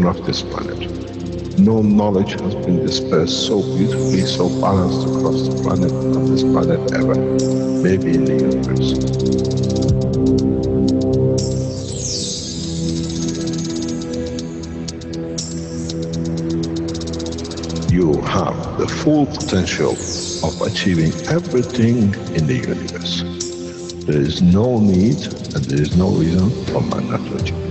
children of this planet. No knowledge has been dispersed so beautifully, so balanced across the planet, on this planet ever, maybe in the universe. You have the full potential of achieving everything in the universe. There is no need and there is no reason for man not to achieve.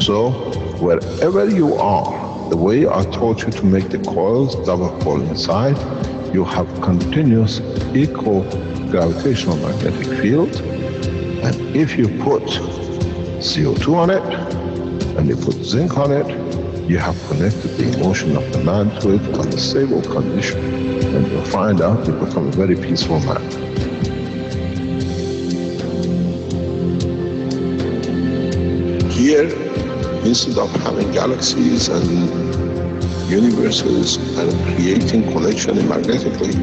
So, wherever you are, the way I taught you to make the coils double pole inside, you have continuous equal gravitational magnetic field, and if you put CO2 on it, and you put zinc on it, you have connected the emotion of the man to it on a stable condition, and you'll find out you become a very peaceful man. Here, instead of having galaxies and universes and creating connection magnetically,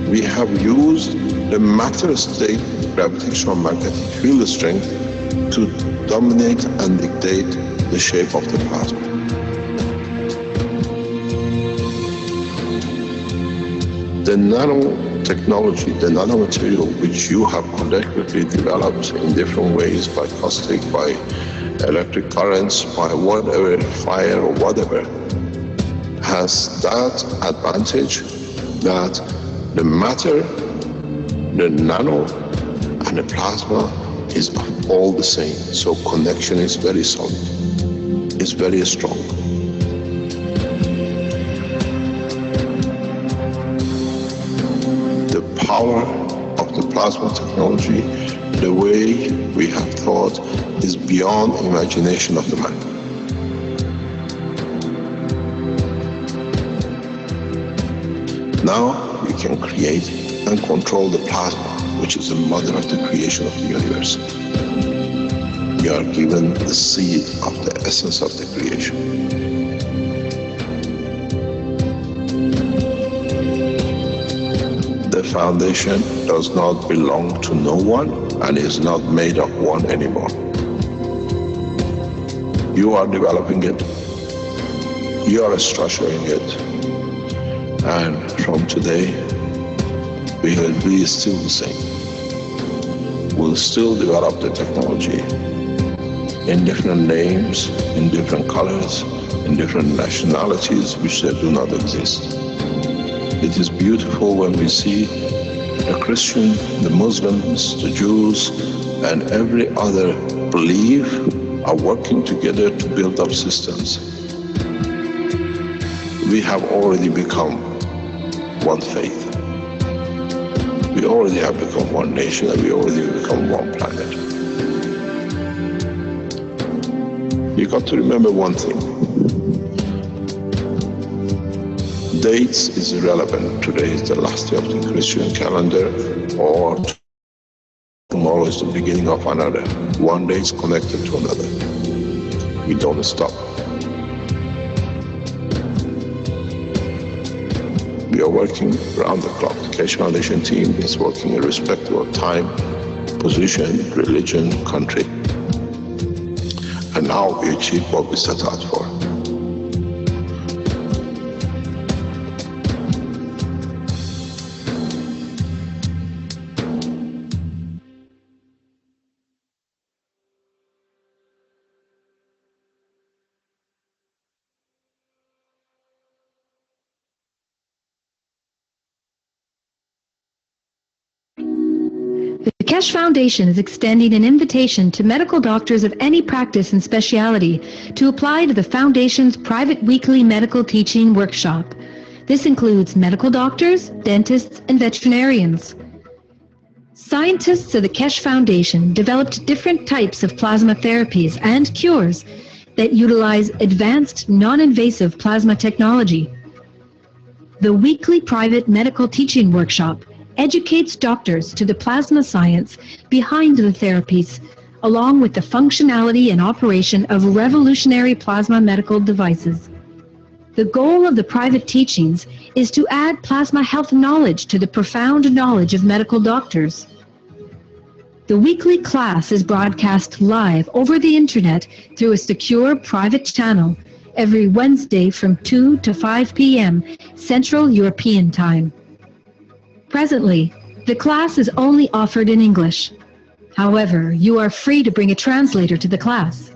we have used the matter state gravitational magnetic field strength to dominate and dictate the shape of the plasma. The nano-technology, the nano-material which you have collectively developed in different ways, by caustic, by electric currents, by whatever, fire or whatever, has that advantage that the matter, the nano and the plasma is all the same. So connection is very solid, it's very strong. The power of the plasma technology, the way we have thought, is beyond imagination of the man. Now we can create and control the plasma, which is the mother of the creation of the universe. We are given the seed of the essence of the creation. The foundation does not belong to no one and is not made of one anymore. You are developing it, you are structuring it, and from today we will be still the same. We'll still develop the technology in different names, in different colors, in different nationalities which they do not exist. It is beautiful when we see the Christian, the Muslims, the Jews, and every other belief are working together to build up systems. We have already become one faith. We already have become one nation, and we already become one planet. You got to remember one thing. Dates is irrelevant. Today is the last day of the Christian calendar, or tomorrow is the beginning of another. One day is connected to another. We don't stop. We are working around the clock. The Keshe Foundation team is working irrespective of time, position, religion, country. And now we achieve what we set out for. The Keshe Foundation is extending an invitation to medical doctors of any practice and specialty to apply to the Foundation's private weekly medical teaching workshop. This includes medical doctors, dentists, and veterinarians. Scientists of the Keshe Foundation developed different types of plasma therapies and cures that utilize advanced non-invasive plasma technology. The weekly private medical teaching workshop educates doctors to the plasma science behind the therapies, along with the functionality and operation of revolutionary plasma medical devices. The goal of the private teachings is to add plasma health knowledge to the profound knowledge of medical doctors. The weekly class is broadcast live over the internet through a secure private channel every Wednesday from 2 to 5 p.m. Central European Time. Presently, the class is only offered in English. However, you are free to bring a translator to the class.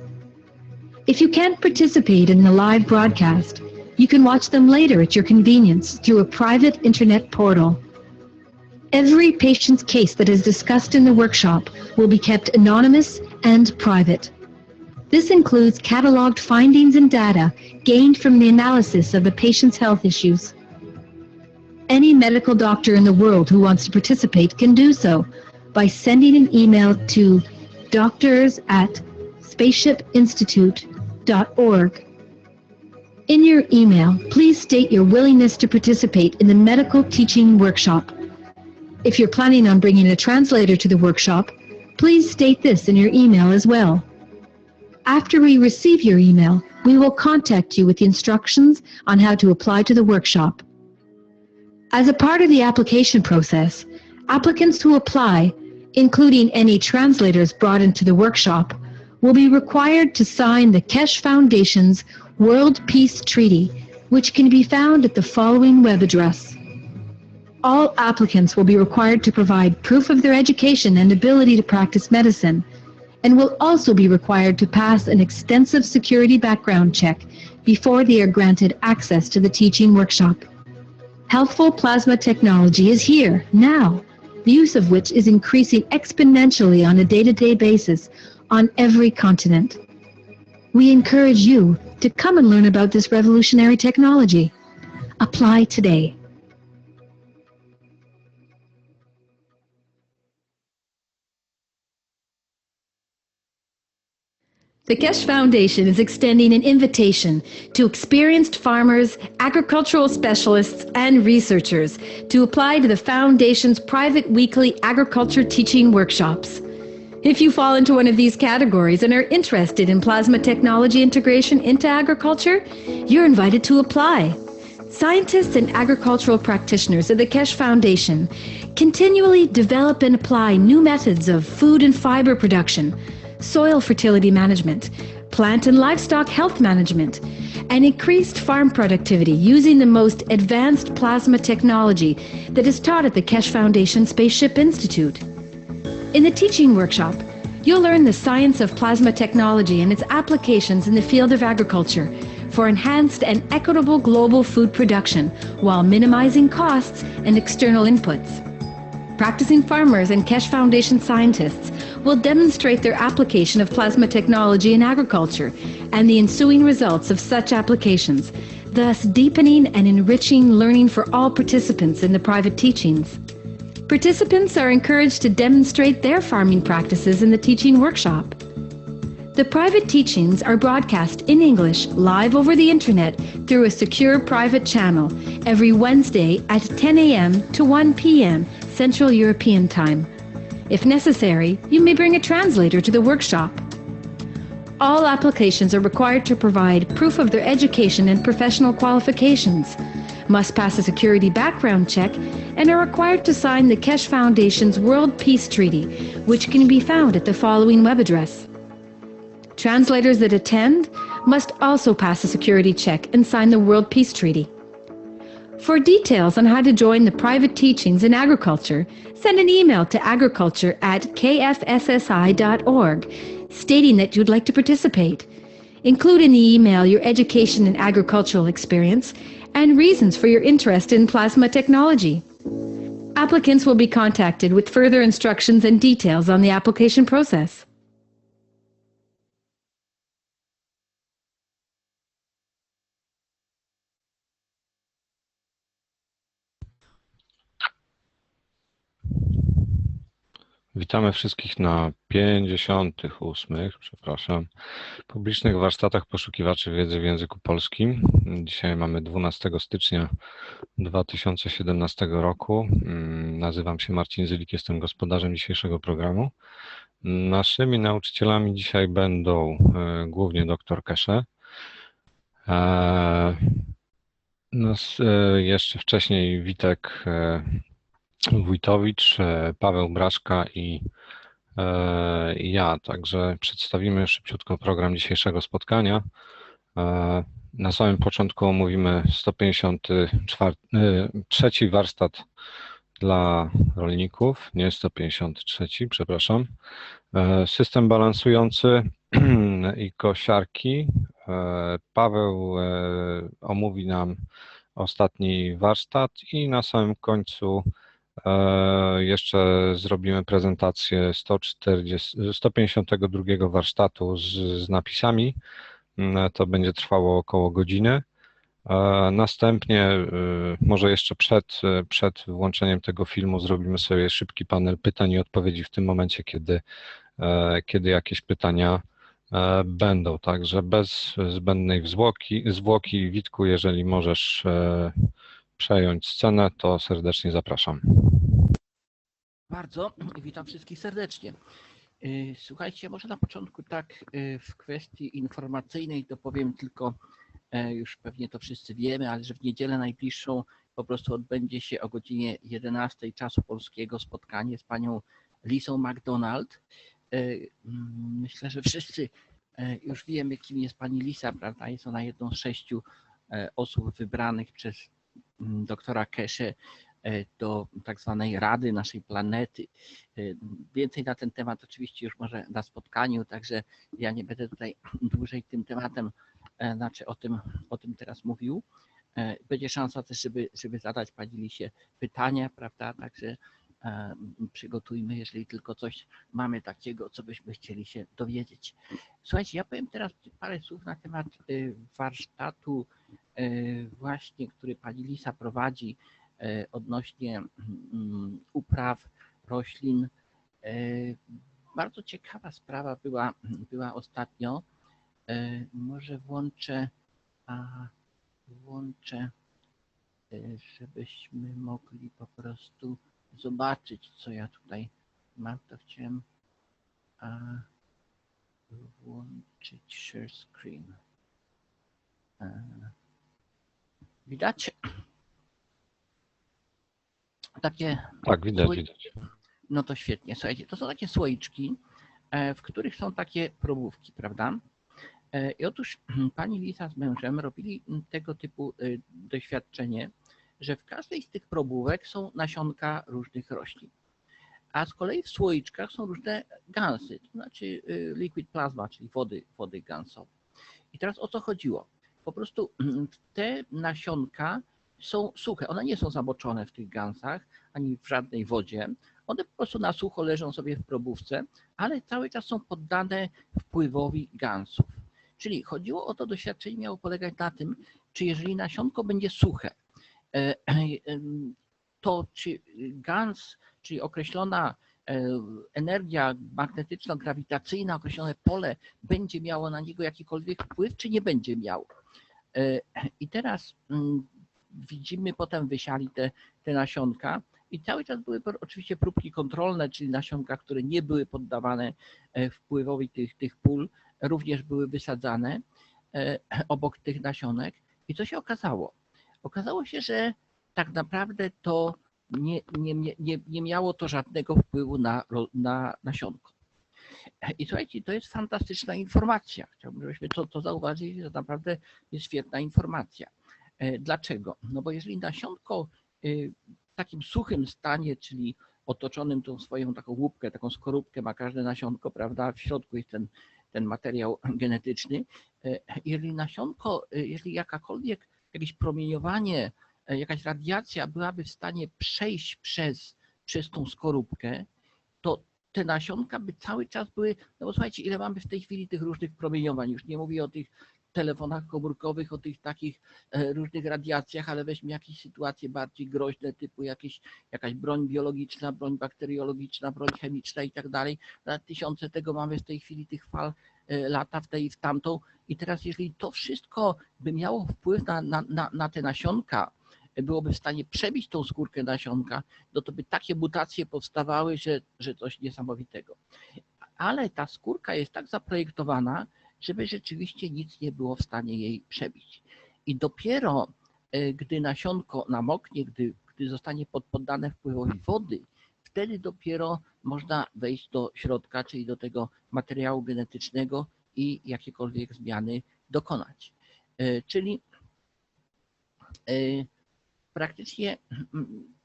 If you can't participate in the live broadcast, you can watch them later at your convenience through a private internet portal. Every patient's case that is discussed in the workshop will be kept anonymous and private. This includes cataloged findings and data gained from the analysis of the patient's health issues. Any medical doctor in the world who wants to participate can do so by sending an email to doctors@spaceshipinstitute.org. In your email, please state your willingness to participate in the medical teaching workshop. If you're planning on bringing a translator to the workshop, please state this in your email as well. After we receive your email, we will contact you with the instructions on how to apply to the workshop. As a part of the application process, applicants who apply, including any translators brought into the workshop, will be required to sign the Keshe Foundation's World Peace Treaty, which can be found at the following web address. All applicants will be required to provide proof of their education and ability to practice medicine, and will also be required to pass an extensive security background check before they are granted access to the teaching workshop. Healthful plasma technology is here, now, the use of which is increasing exponentially on a day-to-day basis on every continent. We encourage you to come and learn about this revolutionary technology. Apply today. The Keshe Foundation is extending an invitation to experienced farmers, agricultural specialists, and researchers to apply to the Foundation's private weekly agriculture teaching workshops. If you fall into one of these categories and are interested in plasma technology integration into agriculture, you're invited to apply. Scientists and agricultural practitioners of the Keshe Foundation continually develop and apply new methods of food and fiber production, soil fertility management, plant and livestock health management, and increased farm productivity using the most advanced plasma technology that is taught at the Keshe Foundation Spaceship Institute. In the teaching workshop, you'll learn the science of plasma technology and its applications in the field of agriculture for enhanced and equitable global food production while minimizing costs and external inputs. Practicing farmers and Keshe Foundation scientists will demonstrate their application of plasma technology in agriculture and the ensuing results of such applications, thus deepening and enriching learning for all participants in the private teachings. Participants are encouraged to demonstrate their farming practices in the teaching workshop. The private teachings are broadcast in English live over the internet through a secure private channel every Wednesday at 10 a.m. to 1 p.m. Central European Time. If necessary, you may bring a translator to the workshop. All applications are required to provide proof of their education and professional qualifications, must pass a security background check, and are required to sign the Keshe Foundation's World Peace Treaty, which can be found at the following web address. Translators that attend must also pass a security check and sign the World Peace Treaty. For details on how to join the private teachings in agriculture, send an email to agriculture@kfssi.org stating that you'd like to participate. Include in the email your education and agricultural experience and reasons for your interest in plasma technology. Applicants will be contacted with further instructions and details on the application process. Witamy wszystkich na 58. Publicznych warsztatach poszukiwaczy wiedzy w języku polskim. Dzisiaj mamy 12 stycznia 2017 roku. Nazywam się Marcin Zylik, jestem gospodarzem dzisiejszego programu. Naszymi nauczycielami dzisiaj będą głównie dr Keshe. Jeszcze wcześniej Witek Wójtowicz, Paweł Braszka i Także przedstawimy szybciutko program dzisiejszego spotkania. Na samym początku omówimy 153 warsztat dla rolników, nie 153, przepraszam. System balansujący i kosiarki. Paweł omówi nam ostatni warsztat i na samym końcu jeszcze zrobimy prezentację 152 warsztatu z napisami. To będzie trwało około godziny. Następnie, może jeszcze przed włączeniem tego filmu, zrobimy sobie szybki panel pytań i odpowiedzi w tym momencie, kiedy jakieś pytania będą. Także bez zbędnej zwłoki, Witku, jeżeli możesz przejąć scenę, to serdecznie zapraszam. Bardzo witam wszystkich serdecznie. Słuchajcie, może na początku tak w kwestii informacyjnej to powiem tylko, już pewnie to wszyscy wiemy, ale że w niedzielę najbliższą po prostu odbędzie się o godzinie 11 czasu polskiego spotkanie z panią Lisą McDonald. Myślę, że wszyscy już wiemy, kim jest pani Lisa, prawda? Jest ona jedną z 6 osób wybranych przez doktora Keshe do tak zwanej Rady naszej planety. Więcej na ten temat oczywiście już może na spotkaniu, także ja nie będę tutaj dłużej tym tematem, znaczy o tym teraz mówił. Będzie szansa też, żeby zadać pani Lisie pytania, prawda, także przygotujmy, jeżeli tylko coś mamy takiego, co byśmy chcieli się dowiedzieć. Słuchajcie, ja powiem teraz parę słów na temat warsztatu właśnie, który pani Lisa prowadzi odnośnie upraw roślin. Bardzo ciekawa sprawa była ostatnio. Może włączę, żebyśmy mogli po prostu zobaczyć, co ja tutaj mam. To chciałem włączyć share screen. Widać? Takie tak, widać. No to świetnie. Słuchajcie, to są takie słoiczki, w których są takie probówki, prawda? I otóż pani Lisa z mężem robili tego typu doświadczenie, że w każdej z tych probówek są nasionka różnych roślin. A z kolei w słoiczkach są różne gansy, to znaczy liquid plasma, czyli wody gansowe. I teraz o co chodziło? Po prostu te nasionka są suche, one nie są zamoczone w tych gansach, ani w żadnej wodzie. One po prostu na sucho leżą sobie w probówce, ale cały czas są poddane wpływowi gansów. Czyli chodziło o to, doświadczenie miało polegać na tym, czy jeżeli nasionko będzie suche, to czy gans, czyli określona energia magnetyczno-grawitacyjna, określone pole będzie miało na niego jakikolwiek wpływ, czy nie będzie miało. I teraz widzimy, potem wysiali te nasionka i cały czas były oczywiście próbki kontrolne, czyli nasionka, które nie były poddawane wpływowi tych pól, również były wysadzane obok tych nasionek. I co się okazało? Okazało się, że tak naprawdę to nie miało to żadnego wpływu na nasionko. I słuchajcie, to jest fantastyczna informacja. Chciałbym, żebyśmy to zauważyli, że to naprawdę jest świetna informacja. Dlaczego? No bo jeżeli nasionko w takim suchym stanie, czyli otoczonym tą swoją taką łupkę, taką skorupkę ma każde nasionko, prawda, w środku jest ten materiał genetyczny. Jeżeli nasionko, jeżeli jakieś promieniowanie, jakaś radiacja byłaby w stanie przejść przez tą skorupkę, to te nasionka by cały czas były, no bo słuchajcie, ile mamy w tej chwili tych różnych promieniowań, już nie mówię o tych telefonach komórkowych, o tych takich różnych radiacjach, ale weźmy jakieś sytuacje bardziej groźne, typu jakaś broń biologiczna, broń bakteriologiczna, broń chemiczna i tak dalej. Tysiące tego mamy w tej chwili, tych fal lata w tej i w tamtą. I teraz jeżeli to wszystko by miało wpływ na te nasionka, byłoby w stanie przebić tą skórkę nasionka, no to by takie mutacje powstawały, że coś niesamowitego. Ale ta skórka jest tak zaprojektowana, żeby rzeczywiście nic nie było w stanie jej przebić. I dopiero gdy nasionko namoknie, gdy zostanie poddane wpływowi wody, wtedy dopiero można wejść do środka, czyli do tego materiału genetycznego i jakiekolwiek zmiany dokonać. Czyli praktycznie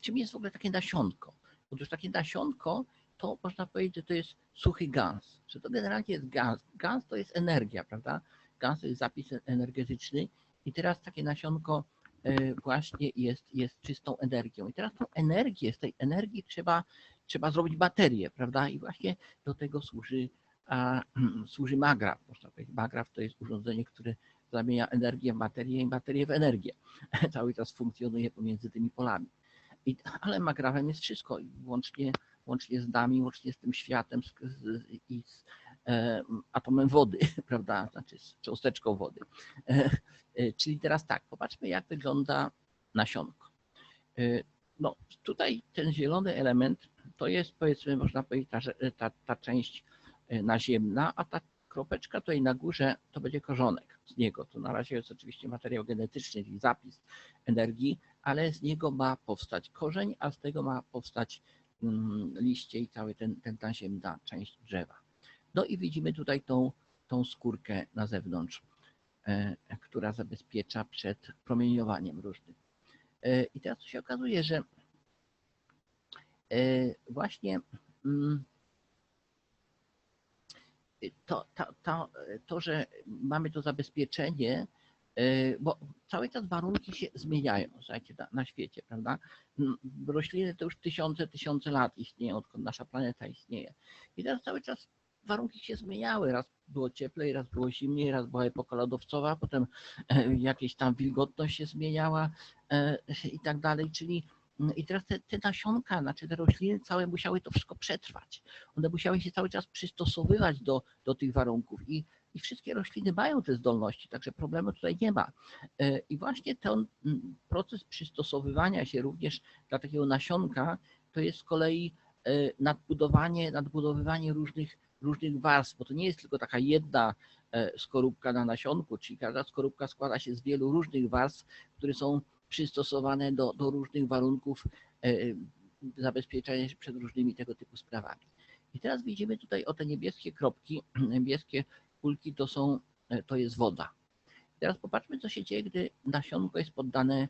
czym jest w ogóle takie nasionko? Otóż takie nasionko to można powiedzieć, że to jest suchy gans, że to generalnie jest gans. Gans to jest energia, prawda? Gans to jest zapis energetyczny i teraz takie nasionko właśnie jest czystą energią. I teraz tą energię, z tej energii trzeba zrobić baterię, prawda? I właśnie do tego służy magraf. Można powiedzieć, magraf to jest urządzenie, które zamienia energię w materię i materię w energię. Cały czas funkcjonuje pomiędzy tymi polami. Ale magrafem jest wszystko, łącznie z nami, łącznie z tym światem i z atomem wody, prawda, znaczy z cząsteczką wody. Czyli teraz tak, popatrzmy jak wygląda nasionko. No, tutaj ten zielony element to jest, powiedzmy, można powiedzieć, ta część naziemna, a ta kropeczka tutaj na górze to będzie korzonek z niego. To na razie jest oczywiście materiał genetyczny, czyli zapis energii, ale z niego ma powstać korzeń, a z tego ma powstać liście i cały ta naziemna część drzewa. No i widzimy tutaj tą skórkę na zewnątrz, która zabezpiecza przed promieniowaniem różnym. I teraz się okazuje, że właśnie to, że mamy to zabezpieczenie, bo cały czas warunki się zmieniają, słuchajcie, na świecie, prawda? Rośliny to już tysiące lat istnieją, odkąd nasza planeta istnieje. I teraz cały czas warunki się zmieniały. Raz było cieplej, raz było zimniej, raz była epoka lodowcowa, potem jakieś tam wilgotność się zmieniała i tak dalej, czyli i teraz te nasionka, znaczy te rośliny całe musiały to wszystko przetrwać. One musiały się cały czas przystosowywać do tych warunków i wszystkie rośliny mają te zdolności, także problemu tutaj nie ma. I właśnie ten proces przystosowywania się również dla takiego nasionka to jest z kolei nadbudowywanie różnych warstw, bo to nie jest tylko taka jedna skorupka na nasionku, czyli każda skorupka składa się z wielu różnych warstw, które są przystosowane do różnych warunków zabezpieczania się przed różnymi tego typu sprawami. I teraz widzimy tutaj te niebieskie kropki, niebieskie kulki to jest woda. I teraz popatrzmy, co się dzieje, gdy nasionko jest poddane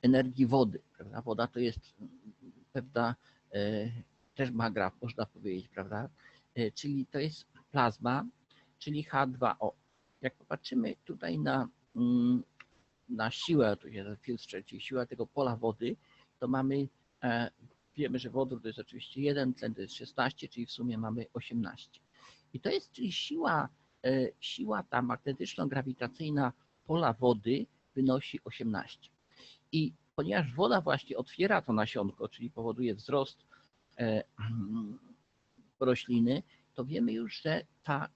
energii wody. Prawda? Woda to jest pewna też magraf, można powiedzieć, prawda? Czyli to jest plazma, czyli H2O. Jak popatrzymy tutaj na siłę, tu się filtrze, czyli siła tego pola wody, to wiemy, że wodór to jest oczywiście 1, tlen to jest 16, czyli w sumie mamy 18. I to jest, czyli siła ta magnetyczno-grawitacyjna pola wody wynosi 18. I ponieważ woda właśnie otwiera to nasionko, czyli powoduje wzrost rośliny, to wiemy już, że ta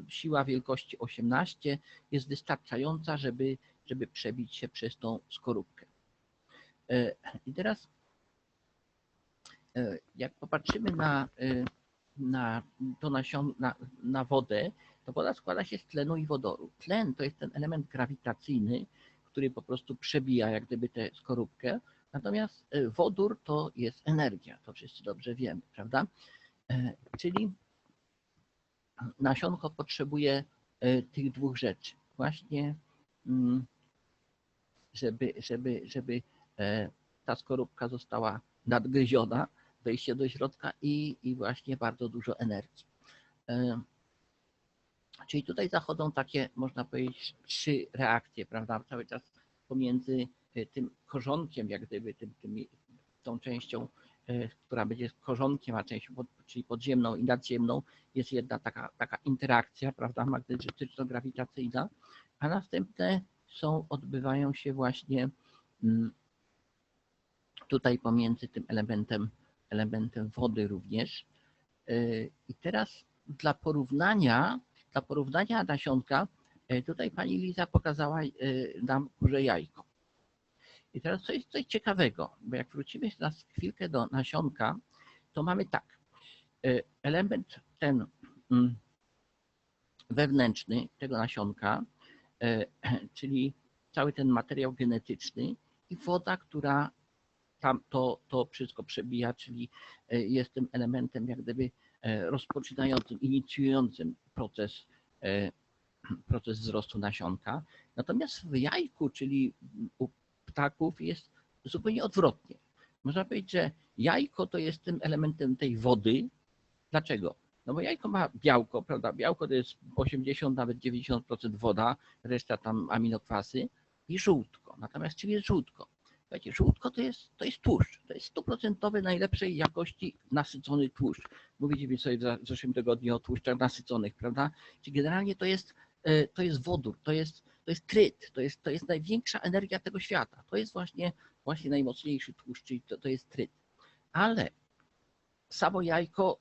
siła wielkości 18 jest wystarczająca, żeby przebić się przez tą skorupkę. I teraz jak popatrzymy na wodę, to woda składa się z tlenu i wodoru. Tlen to jest ten element grawitacyjny, który po prostu przebija jak gdyby tę skorupkę, natomiast wodór to jest energia, to wszyscy dobrze wiemy, prawda? Czyli nasionko potrzebuje tych dwóch rzeczy właśnie, żeby ta skorupka została nadgryziona, wejście do środka i właśnie bardzo dużo energii. Czyli tutaj zachodzą takie, można powiedzieć, 3 reakcje, prawda, cały czas pomiędzy tym korzonkiem, jak gdyby tą częścią, która będzie korzonkiem, a częścią, czyli podziemną i nadziemną, jest jedna taka interakcja, prawda, magnetyczno-grawitacyjna, a następne odbywają się właśnie tutaj pomiędzy tym elementem wody również. I teraz dla porównania nasionka, tutaj pani Liza pokazała nam kurze jajko. I teraz co jest coś ciekawego, bo jak wrócimy na chwilkę do nasionka, to mamy tak, element ten wewnętrzny tego nasionka, czyli cały ten materiał genetyczny i woda, która tam to wszystko przebija, czyli jest tym elementem jak gdyby rozpoczynającym, inicjującym proces wzrostu nasionka. Natomiast w jajku, czyli u ptaków, jest zupełnie odwrotnie. Można powiedzieć, że jajko to jest tym elementem tej wody. Dlaczego? No bo jajko ma białko, prawda? Białko to jest 80, nawet 90% woda, reszta tam aminokwasy i żółtko. Natomiast czym jest żółtko? Słuchajcie, żółtko to jest tłuszcz. To jest 100% najlepszej jakości nasycony tłuszcz. Mówiliśmy sobie w zeszłym tygodniu o tłuszczach nasyconych, prawda? Czyli generalnie to jest wodór, to jest tryt, to jest największa energia tego świata. To jest właśnie najmocniejszy tłuszcz, czyli to jest tryt. Ale samo jajko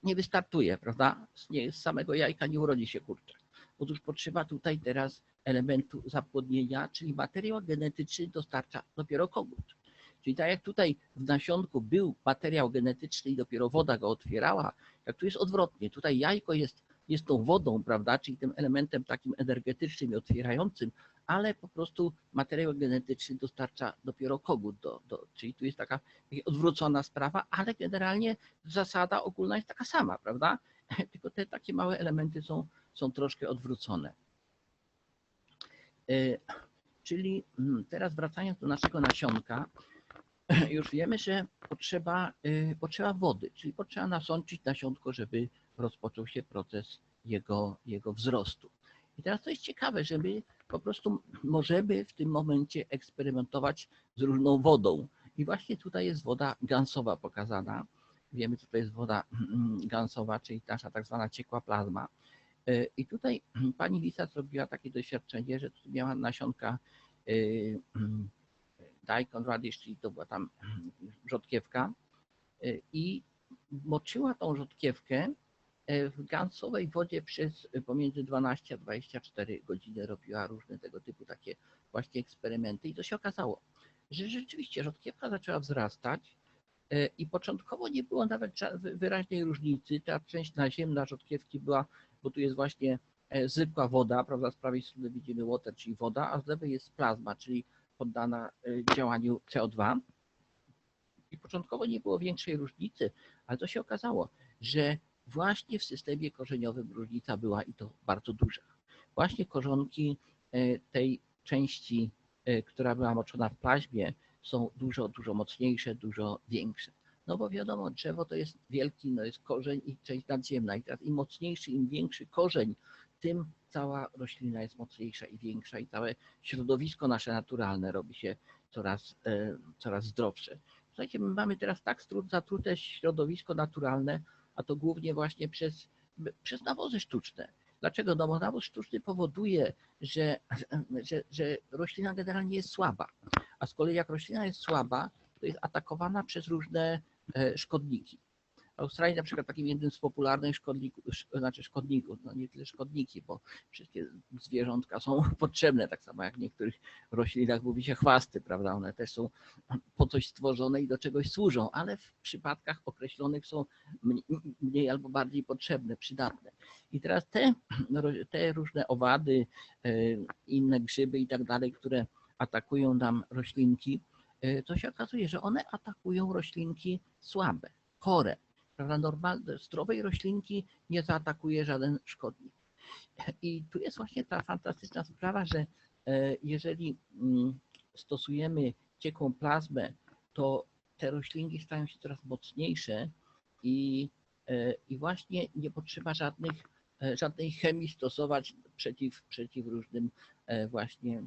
nie wystartuje, prawda? Z samego jajka nie urodzi się kurczak. Otóż potrzeba tutaj teraz elementu zapłodnienia, czyli materiał genetyczny dostarcza dopiero kogut. Czyli tak jak tutaj w nasionku był materiał genetyczny i dopiero woda go otwierała, jak tu jest odwrotnie. Tutaj jajko jest tą wodą, prawda, czyli tym elementem takim energetycznym i otwierającym, ale po prostu materiał genetyczny dostarcza dopiero kogut. Czyli tu jest taka odwrócona sprawa, ale generalnie zasada ogólna jest taka sama, prawda? Tylko te takie małe elementy są troszkę odwrócone. Czyli teraz wracając do naszego nasionka, już wiemy, że potrzeba wody, czyli potrzeba nasączyć nasionko, żeby rozpoczął się proces jego wzrostu. I teraz to jest ciekawe, że my po prostu możemy w tym momencie eksperymentować z różną wodą. I właśnie tutaj jest woda gansowa pokazana. Wiemy, co to jest woda gansowa, czyli nasza tak zwana ciekła plazma. I tutaj pani Lisa zrobiła takie doświadczenie, że tu miała nasionka daikon radish, czyli to była tam rzodkiewka, i moczyła tą rzodkiewkę w gansowej wodzie przez pomiędzy 12 a 24 godziny, robiła różne tego typu takie właśnie eksperymenty i to się okazało, że rzeczywiście rzodkiewka zaczęła wzrastać i początkowo nie było nawet wyraźnej różnicy. Ta część naziemna rzodkiewki była, bo tu jest właśnie zwykła woda, prawda, z prawej strony widzimy water, czyli woda, a z lewej jest plazma, czyli poddana działaniu CO2. I początkowo nie było większej różnicy, ale to się okazało, że właśnie w systemie korzeniowym różnica była i to bardzo duża. Właśnie korzonki tej części, która była moczona w plaźmie, są dużo mocniejsze, dużo większe. No bo wiadomo, drzewo to jest wielki, no jest korzeń i część nadziemna. I teraz im mocniejszy, im większy korzeń, tym cała roślina jest mocniejsza i większa i całe środowisko nasze naturalne robi się coraz zdrowsze. Słuchajcie, my mamy teraz tak zatrute środowisko naturalne, a to głównie właśnie przez nawozy sztuczne. Dlaczego? No bo nawóz sztuczny powoduje, że roślina generalnie jest słaba, a z kolei jak roślina jest słaba, to jest atakowana przez różne szkodniki. W Australii na przykład takim jednym z popularnych szkodników, no nie tyle szkodniki, bo wszystkie zwierzątka są potrzebne, tak samo jak w niektórych roślinach mówi się chwasty, prawda, one też są po coś stworzone i do czegoś służą, ale w przypadkach określonych są mniej albo bardziej potrzebne, przydatne. I teraz te różne owady, inne grzyby i tak dalej, które atakują nam roślinki, to się okazuje, że one atakują roślinki słabe, chore. Prawda, normalne, zdrowej roślinki nie zaatakuje żaden szkodnik. I tu jest właśnie ta fantastyczna sprawa, że jeżeli stosujemy ciekłą plazmę, to te roślinki stają się coraz mocniejsze i właśnie nie potrzeba żadnej chemii stosować przeciw różnym właśnie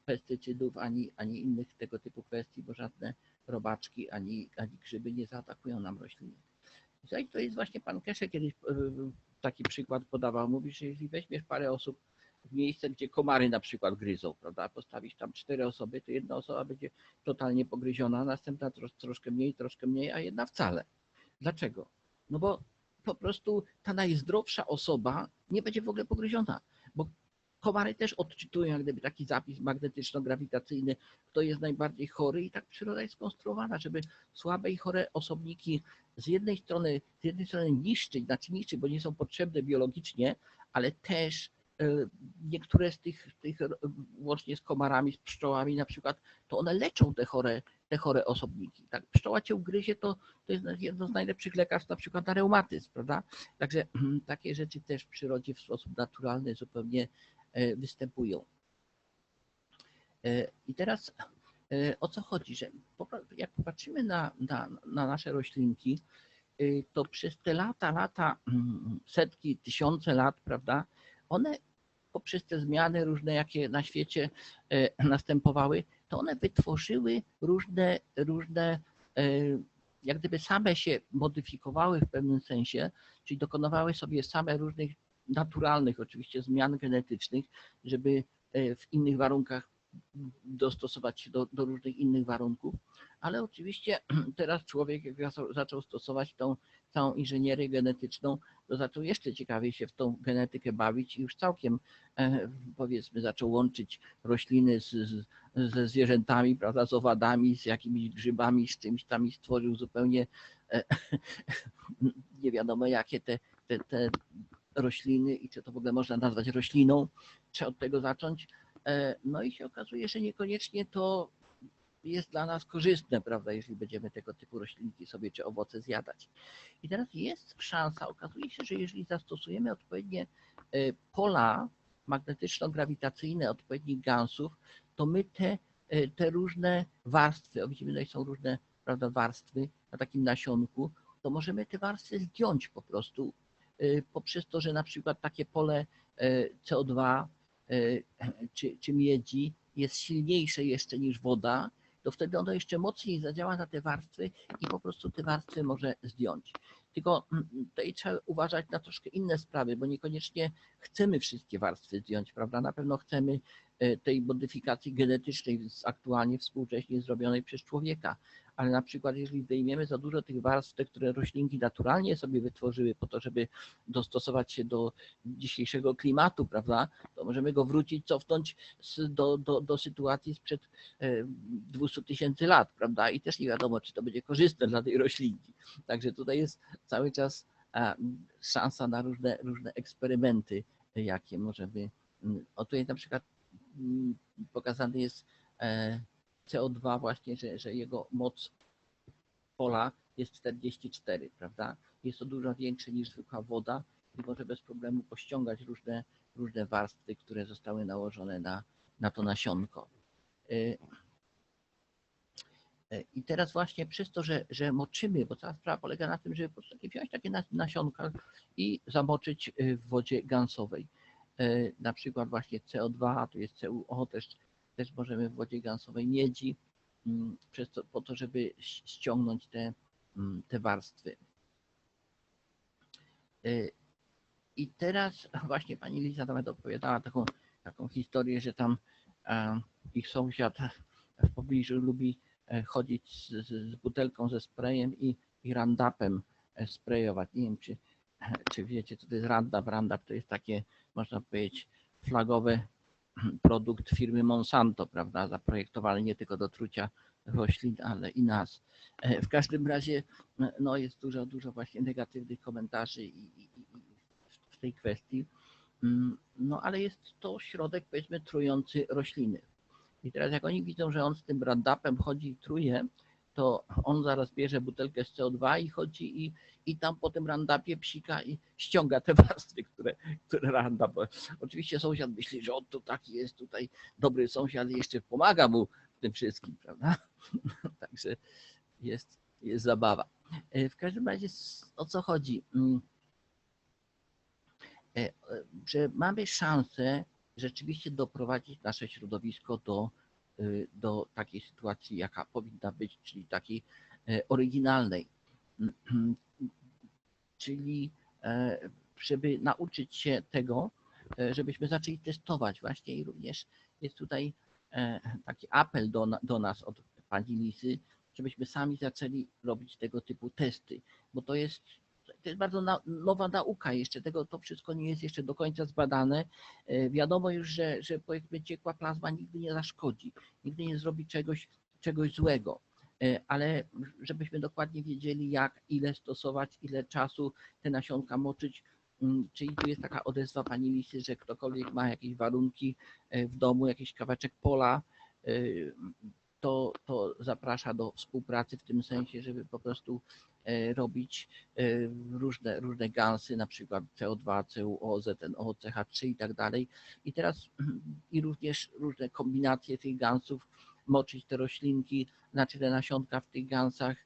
pestycydów, ani innych tego typu kwestii, bo żadne robaczki ani grzyby nie zaatakują nam rośliny. I to jest właśnie pan Keshe kiedyś taki przykład podawał. Mówi, że jeśli weźmiesz parę osób w miejsce, gdzie komary na przykład gryzą, prawda, postawisz tam 4 osoby, to jedna osoba będzie totalnie pogryziona, następna troszkę mniej, a jedna wcale. Dlaczego? No bo po prostu ta najzdrowsza osoba nie będzie w ogóle pogryziona, bo komary też odczytują jak gdyby taki zapis magnetyczno-grawitacyjny, kto jest najbardziej chory i tak przyroda jest skonstruowana, żeby słabe i chore osobniki z jednej strony niszczyć, bo nie są potrzebne biologicznie, ale też niektóre z tych łącznie z komarami, z pszczołami na przykład, to one leczą te chore osobniki. Tak? Pszczoła cię ugryzie, to jest jedno z najlepszych lekarstw na przykład na reumatyzm, prawda? Także takie rzeczy też w przyrodzie w sposób naturalny zupełnie występują. I teraz o co chodzi, że jak popatrzymy na nasze roślinki, to przez te lata, setki, tysiące lat, prawda, one poprzez te zmiany różne, jakie na świecie następowały, to one wytworzyły różne jak gdyby same się modyfikowały w pewnym sensie, czyli dokonywały sobie same różnych naturalnych oczywiście zmian genetycznych, żeby w innych warunkach dostosować się do różnych innych warunków, ale oczywiście teraz człowiek, jak zaczął stosować tą całą inżynierię genetyczną, to zaczął jeszcze ciekawiej się w tą genetykę bawić i już całkiem, powiedzmy, zaczął łączyć rośliny ze zwierzętami, prawda, z owadami, z jakimiś grzybami, z czymś tam i stworzył zupełnie nie wiadomo jakie te rośliny i czy to w ogóle można nazwać rośliną, trzeba od tego zacząć. No i się okazuje, że niekoniecznie to jest dla nas korzystne, prawda, jeżeli będziemy tego typu roślinki sobie czy owoce zjadać. I teraz jest szansa, okazuje się, że jeżeli zastosujemy odpowiednie pola magnetyczno-grawitacyjne odpowiednich gansów, to my te różne warstwy, widzimy, tutaj są różne, prawda, warstwy na takim nasionku, to możemy te warstwy zdjąć po prostu poprzez to, że na przykład takie pole CO2 czy miedzi jest silniejsze jeszcze niż woda, to wtedy ono jeszcze mocniej zadziała na te warstwy i po prostu te warstwy może zdjąć. Tylko tutaj trzeba uważać na troszkę inne sprawy, bo niekoniecznie chcemy wszystkie warstwy zdjąć, prawda? Na pewno chcemy tej modyfikacji genetycznej aktualnie współcześnie zrobionej przez człowieka, ale na przykład jeżeli zdejmiemy za dużo tych warstw, te, które roślinki naturalnie sobie wytworzyły po to, żeby dostosować się do dzisiejszego klimatu, prawda, to możemy go cofnąć do sytuacji sprzed 200 000 lat, prawda, i też nie wiadomo, czy to będzie korzystne dla tej roślinki. Także tutaj jest cały czas szansa na różne eksperymenty, jakie możemy. O tutaj na przykład pokazany jest CO2 właśnie, że jego moc pola jest 44, prawda? Jest to dużo większe niż zwykła woda i może bez problemu pościągać różne warstwy, które zostały nałożone na to nasionko. I teraz właśnie przez to, że moczymy, bo cała sprawa polega na tym, żeby po prostu wziąć takie nasionka i zamoczyć w wodzie gansowej. Na przykład właśnie CO2, a tu jest CuO, też możemy w wodzie gansowej miedzi, po to, żeby ściągnąć te warstwy. I teraz właśnie pani Liza nawet opowiadała taką historię, że tam ich sąsiad w pobliżu lubi chodzić z butelką ze sprayem i Roundupem sprayować. Nie wiem, czy wiecie, co to jest Roundup. Roundup to jest takie, można powiedzieć, flagowy produkt firmy Monsanto, prawda, zaprojektowany nie tylko do trucia roślin, ale i nas. W każdym razie no, jest dużo właśnie negatywnych komentarzy w tej kwestii, no ale jest to środek, powiedzmy, trujący rośliny. I teraz jak oni widzą, że on z tym Roundupem chodzi i truje, to on zaraz bierze butelkę z CO2 i chodzi i tam po tym Roundupie psika i ściąga te warstwy, które Roundup. Oczywiście sąsiad myśli, że on to taki jest tutaj dobry sąsiad i jeszcze pomaga mu w tym wszystkim, prawda? Także jest zabawa. W każdym razie o co chodzi? Że mamy szansę rzeczywiście doprowadzić nasze środowisko do takiej sytuacji, jaka powinna być, czyli takiej oryginalnej. Czyli żeby nauczyć się tego, żebyśmy zaczęli testować właśnie i również jest tutaj taki apel do nas od pani Lisy, żebyśmy sami zaczęli robić tego typu testy, bo to jest bardzo nowa nauka jeszcze, to wszystko nie jest jeszcze do końca zbadane. Wiadomo już, że powiedzmy ciekła plazma nigdy nie zaszkodzi, nigdy nie zrobi czegoś złego, ale żebyśmy dokładnie wiedzieli jak, ile stosować, ile czasu te nasionka moczyć, Czyli tu jest taka odezwa pani Lisy, że ktokolwiek ma jakieś warunki w domu, jakiś kawałeczek pola, to zaprasza do współpracy w tym sensie, żeby po prostu robić różne gansy, na przykład CO2, CuO, ZNO, CH3 i tak dalej. I teraz i również różne kombinacje tych gansów, moczyć te roślinki, znaczy te nasionka w tych gansach,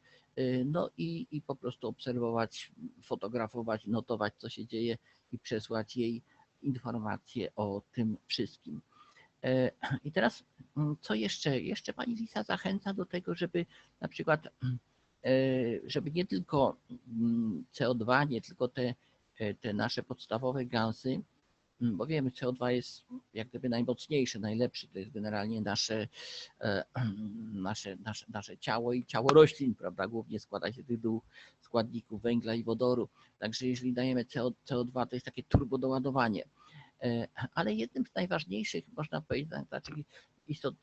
no i po prostu obserwować, fotografować, notować, co się dzieje i przesłać jej informacje o tym wszystkim. I teraz co jeszcze? Jeszcze pani Lisa zachęca do tego, żeby na przykład, żeby nie tylko CO2, nie tylko te nasze podstawowe gansy, bo wiemy, CO2 jest jak gdyby najmocniejszy, najlepszy, to jest generalnie nasze ciało i ciało roślin, prawda? Głównie składa się z tych dwóch składników węgla i wodoru. Także jeżeli dajemy CO2, to jest takie turbodoładowanie. Ale jednym z najważniejszych, można powiedzieć,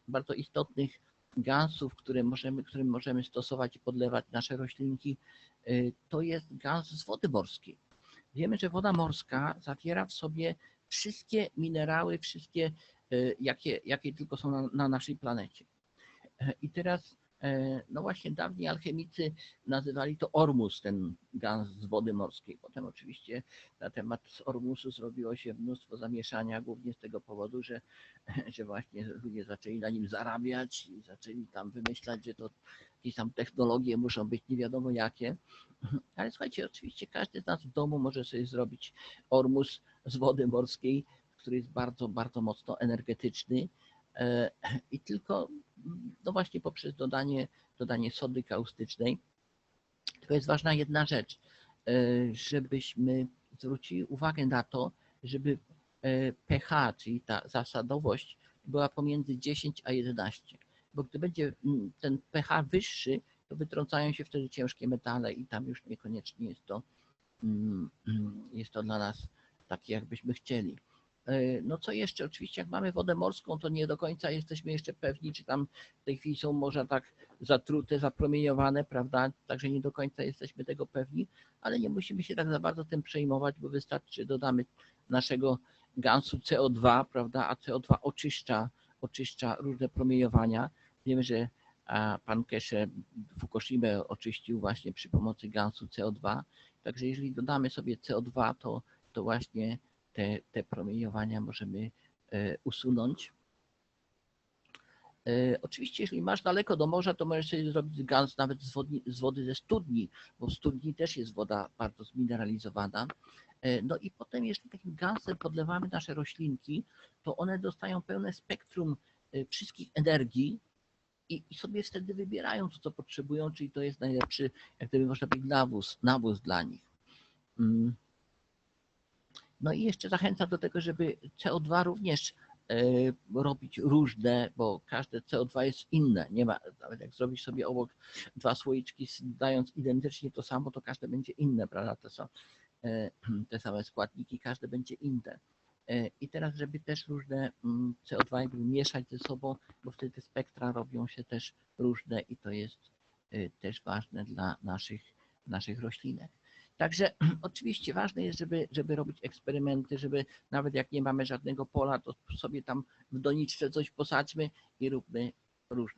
bardzo istotnych gansów, którym możemy stosować i podlewać nasze roślinki, to jest gaz z wody morskiej. Wiemy, że woda morska zawiera w sobie wszystkie minerały, wszystkie, jakie tylko są na naszej planecie. I teraz, no właśnie dawniej alchemicy nazywali to ormus, ten gaz z wody morskiej. Potem oczywiście na temat ormusu zrobiło się mnóstwo zamieszania, głównie z tego powodu, że właśnie ludzie zaczęli na nim zarabiać i zaczęli tam wymyślać, że to jakieś tam technologie muszą być nie wiadomo jakie. Ale słuchajcie, oczywiście każdy z nas w domu może sobie zrobić ormus z wody morskiej, który jest bardzo, bardzo mocno energetyczny i tylko no właśnie poprzez dodanie sody kaustycznej. Tylko jest ważna jedna rzecz, żebyśmy zwrócili uwagę na to, żeby pH, czyli ta zasadowość była pomiędzy 10 a 11, bo gdy będzie ten pH wyższy, to wytrącają się wtedy ciężkie metale i tam już niekoniecznie jest to dla nas takie, jakbyśmy chcieli. No co jeszcze? Oczywiście jak mamy wodę morską, to nie do końca jesteśmy jeszcze pewni, czy tam w tej chwili są morza tak zatrute, zapromieniowane, prawda? Także nie do końca jesteśmy tego pewni, ale nie musimy się tak za bardzo tym przejmować, bo wystarczy, że dodamy naszego gansu CO2, prawda? A CO2 oczyszcza różne promieniowania. Wiemy, że pan Keshe Fukushimę oczyścił właśnie przy pomocy gansu CO2. Także jeżeli dodamy sobie CO2, to właśnie te promieniowania możemy usunąć. Oczywiście, jeżeli masz daleko do morza, to możesz sobie zrobić gans nawet z wody ze studni, bo w studni też jest woda bardzo zmineralizowana. No i potem, jeżeli takim gansem podlewamy nasze roślinki, to one dostają pełne spektrum wszystkich energii i sobie wtedy wybierają to, co potrzebują, czyli to jest najlepszy, jak gdyby można powiedzieć, nawóz dla nich. No i jeszcze zachęcam do tego, żeby CO2 również robić różne, bo każde CO2 jest inne. Nie ma, nawet jak zrobisz sobie obok dwa słoiczki, dając identycznie to samo, to każde będzie inne, prawda? To są te same składniki, każde będzie inne. I teraz, żeby też różne CO2 jakby mieszać ze sobą, bo wtedy te spektra robią się też różne i to jest też ważne dla naszych roślinek. Także oczywiście ważne jest, żeby robić eksperymenty, żeby nawet jak nie mamy żadnego pola, to sobie tam w doniczce coś posadźmy i róbmy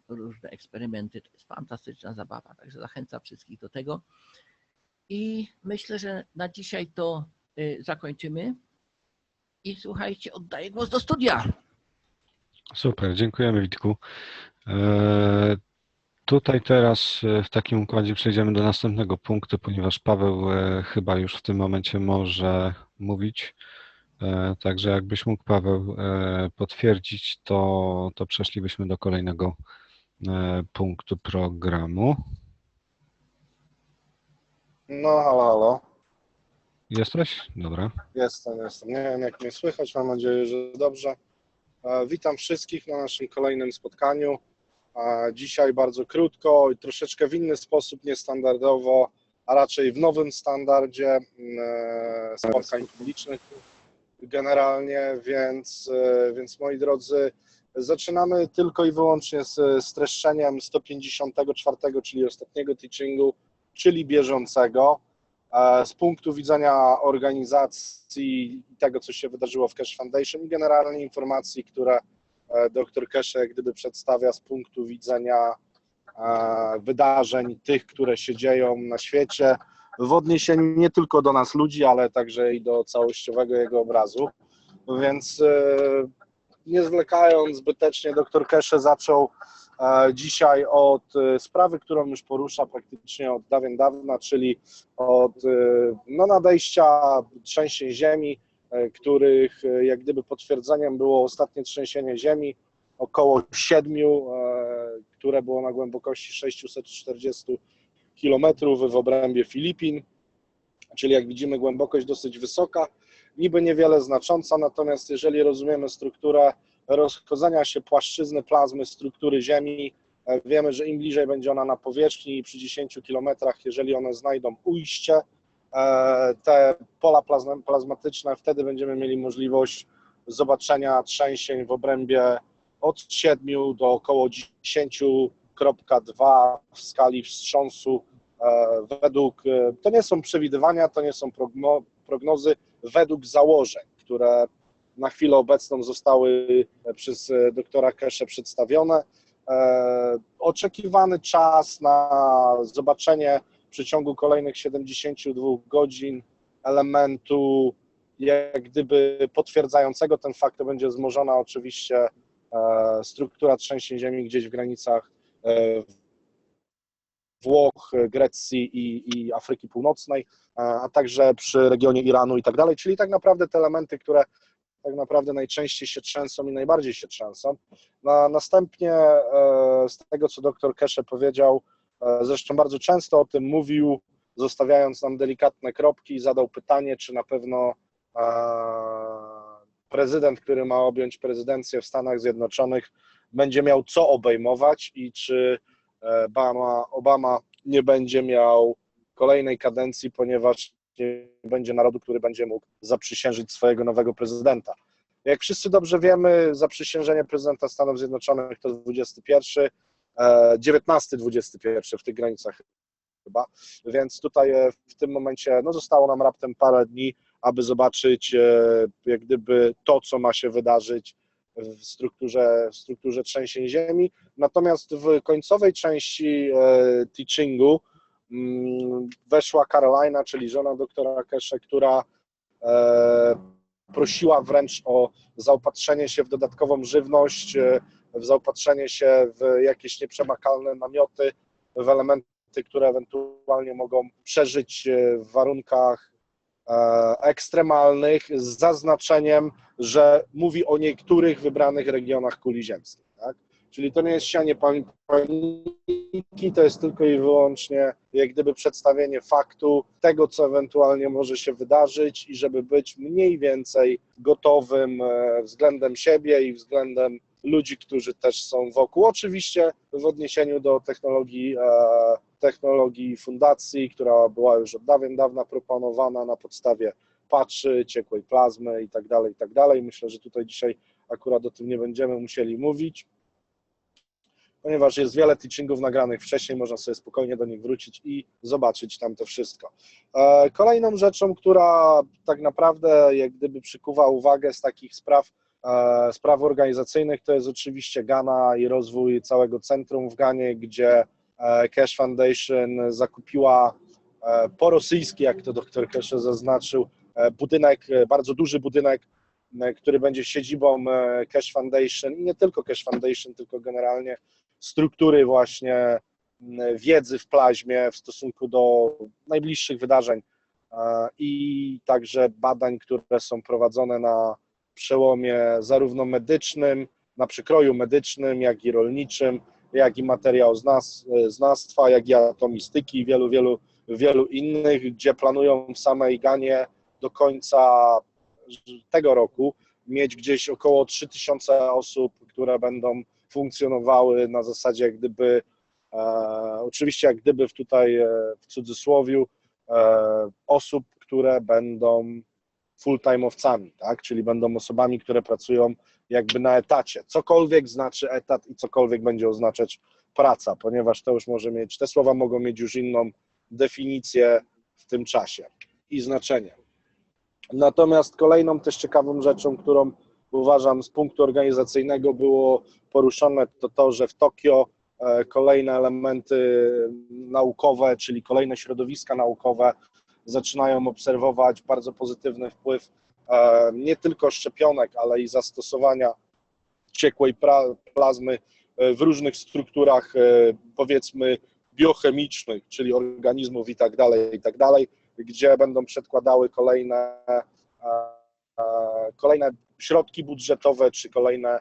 różne eksperymenty. To jest fantastyczna zabawa, także zachęcam wszystkich do tego. I myślę, że na dzisiaj to zakończymy. I słuchajcie, oddaję głos do studia. Super, dziękujemy Witku. Tutaj teraz w takim układzie przejdziemy do następnego punktu, ponieważ Paweł chyba już w tym momencie może mówić. Także jakbyś mógł, Paweł, potwierdzić, to przeszlibyśmy do kolejnego punktu programu. No, halo. Jesteś? Dobra. Jestem. Nie wiem, jak mnie słychać, mam nadzieję, że dobrze. Witam wszystkich na naszym kolejnym spotkaniu. Dzisiaj bardzo krótko i troszeczkę w inny sposób, niestandardowo, a raczej w nowym standardzie spotkań publicznych generalnie, więc moi drodzy, zaczynamy tylko i wyłącznie z streszczeniem 154, czyli ostatniego teachingu, czyli bieżącego. Z punktu widzenia organizacji i tego, co się wydarzyło w Keshe Foundation i generalnie informacji, które dr Keshe jak gdyby przedstawia z punktu widzenia wydarzeń, tych, które się dzieją na świecie, w odniesieniu nie tylko do nas ludzi, ale także i do całościowego jego obrazu. Więc nie zwlekając zbytecznie, dr Keshe zaczął dzisiaj od sprawy, którą już porusza praktycznie od dawien dawna, czyli od nadejścia trzęsień ziemi, których jak gdyby potwierdzeniem było ostatnie trzęsienie ziemi, około 7, które było na głębokości 640 km w obrębie Filipin, czyli jak widzimy głębokość dosyć wysoka, niby niewiele znacząca, natomiast jeżeli rozumiemy strukturę rozchodzenia się płaszczyzny plazmy struktury Ziemi, wiemy, że im bliżej będzie ona na powierzchni, przy 10 km, jeżeli one znajdą ujście, te pola plazmatyczne, wtedy będziemy mieli możliwość zobaczenia trzęsień w obrębie od 7 do około 10,2 w skali wstrząsu. To nie są przewidywania, to nie są prognozy, według założeń, które na chwilę obecną zostały przez doktora Keshe przedstawione. Oczekiwany czas na zobaczenie w przeciągu kolejnych 72 godzin elementu jak gdyby potwierdzającego ten fakt, to będzie wzmożona oczywiście struktura trzęsień ziemi gdzieś w granicach Włoch, Grecji i Afryki Północnej, a także przy regionie Iranu i tak dalej, czyli tak naprawdę te elementy, które tak naprawdę najczęściej się trzęsą i najbardziej się trzęsą. Następnie z tego, co dr Keshe powiedział, zresztą bardzo często o tym mówił, zostawiając nam delikatne kropki, zadał pytanie, czy na pewno prezydent, który ma objąć prezydencję w Stanach Zjednoczonych, będzie miał co obejmować i czy Obama nie będzie miał kolejnej kadencji, ponieważ nie będzie narodu, który będzie mógł zaprzysiężyć swojego nowego prezydenta. Jak wszyscy dobrze wiemy, zaprzysiężenie prezydenta Stanów Zjednoczonych to 19-21 w tych granicach chyba, więc tutaj w tym momencie zostało nam raptem parę dni, aby zobaczyć jak gdyby to, co ma się wydarzyć w strukturze trzęsień ziemi. Natomiast w końcowej części teachingu weszła Carolina, czyli żona doktora Keshe, która prosiła wręcz o zaopatrzenie się w dodatkową żywność, w zaopatrzenie się w jakieś nieprzemakalne namioty, w elementy, które ewentualnie mogą przeżyć w warunkach ekstremalnych, z zaznaczeniem, że mówi o niektórych wybranych regionach kuli ziemskiej. Tak? Czyli to nie jest sianie paniki, to jest tylko i wyłącznie jak gdyby przedstawienie faktu tego, co ewentualnie może się wydarzyć i żeby być mniej więcej gotowym względem siebie i względem ludzi, którzy też są wokół. Oczywiście w odniesieniu do technologii fundacji, która była już od dawna proponowana na podstawie patchy, ciekłej plazmy i tak dalej. Myślę, że tutaj dzisiaj akurat o tym nie będziemy musieli mówić, ponieważ jest wiele teachingów nagranych wcześniej, można sobie spokojnie do nich wrócić i zobaczyć tam to wszystko. Kolejną rzeczą, która tak naprawdę jak gdyby przykuwa uwagę z takich spraw organizacyjnych, to jest oczywiście Ghana i rozwój całego centrum w Ganie, gdzie Keshe Foundation zakupiła porosyjski, jak to dr Keshe zaznaczył, budynek, bardzo duży budynek, który będzie siedzibą Keshe Foundation i nie tylko Keshe Foundation, tylko generalnie struktury właśnie wiedzy w plazmie w stosunku do najbliższych wydarzeń i także badań, które są prowadzone na przełomie zarówno medycznym, na przekroju medycznym, jak i rolniczym, jak i materiałoznawstwa, jak i atomistyki i wielu innych, gdzie planują w samej Ganie do końca tego roku mieć gdzieś około 3000 osób, które będą funkcjonowały na zasadzie jak gdyby, oczywiście jak gdyby tutaj w cudzysłowiu, osób, które będą full-time'owcami, tak? Czyli będą osobami, które pracują jakby na etacie. Cokolwiek znaczy etat i cokolwiek będzie oznaczać praca, ponieważ to już może mieć, te słowa mogą mieć już inną definicję w tym czasie i znaczenie. Natomiast kolejną też ciekawą rzeczą, którą uważam z punktu organizacyjnego było poruszone, to to, że w Tokio kolejne elementy naukowe, czyli kolejne środowiska naukowe zaczynają obserwować bardzo pozytywny wpływ nie tylko szczepionek, ale i zastosowania ciekłej plazmy w różnych strukturach, powiedzmy, biochemicznych, czyli organizmów i tak dalej, gdzie będą przedkładały kolejne środki budżetowe czy kolejne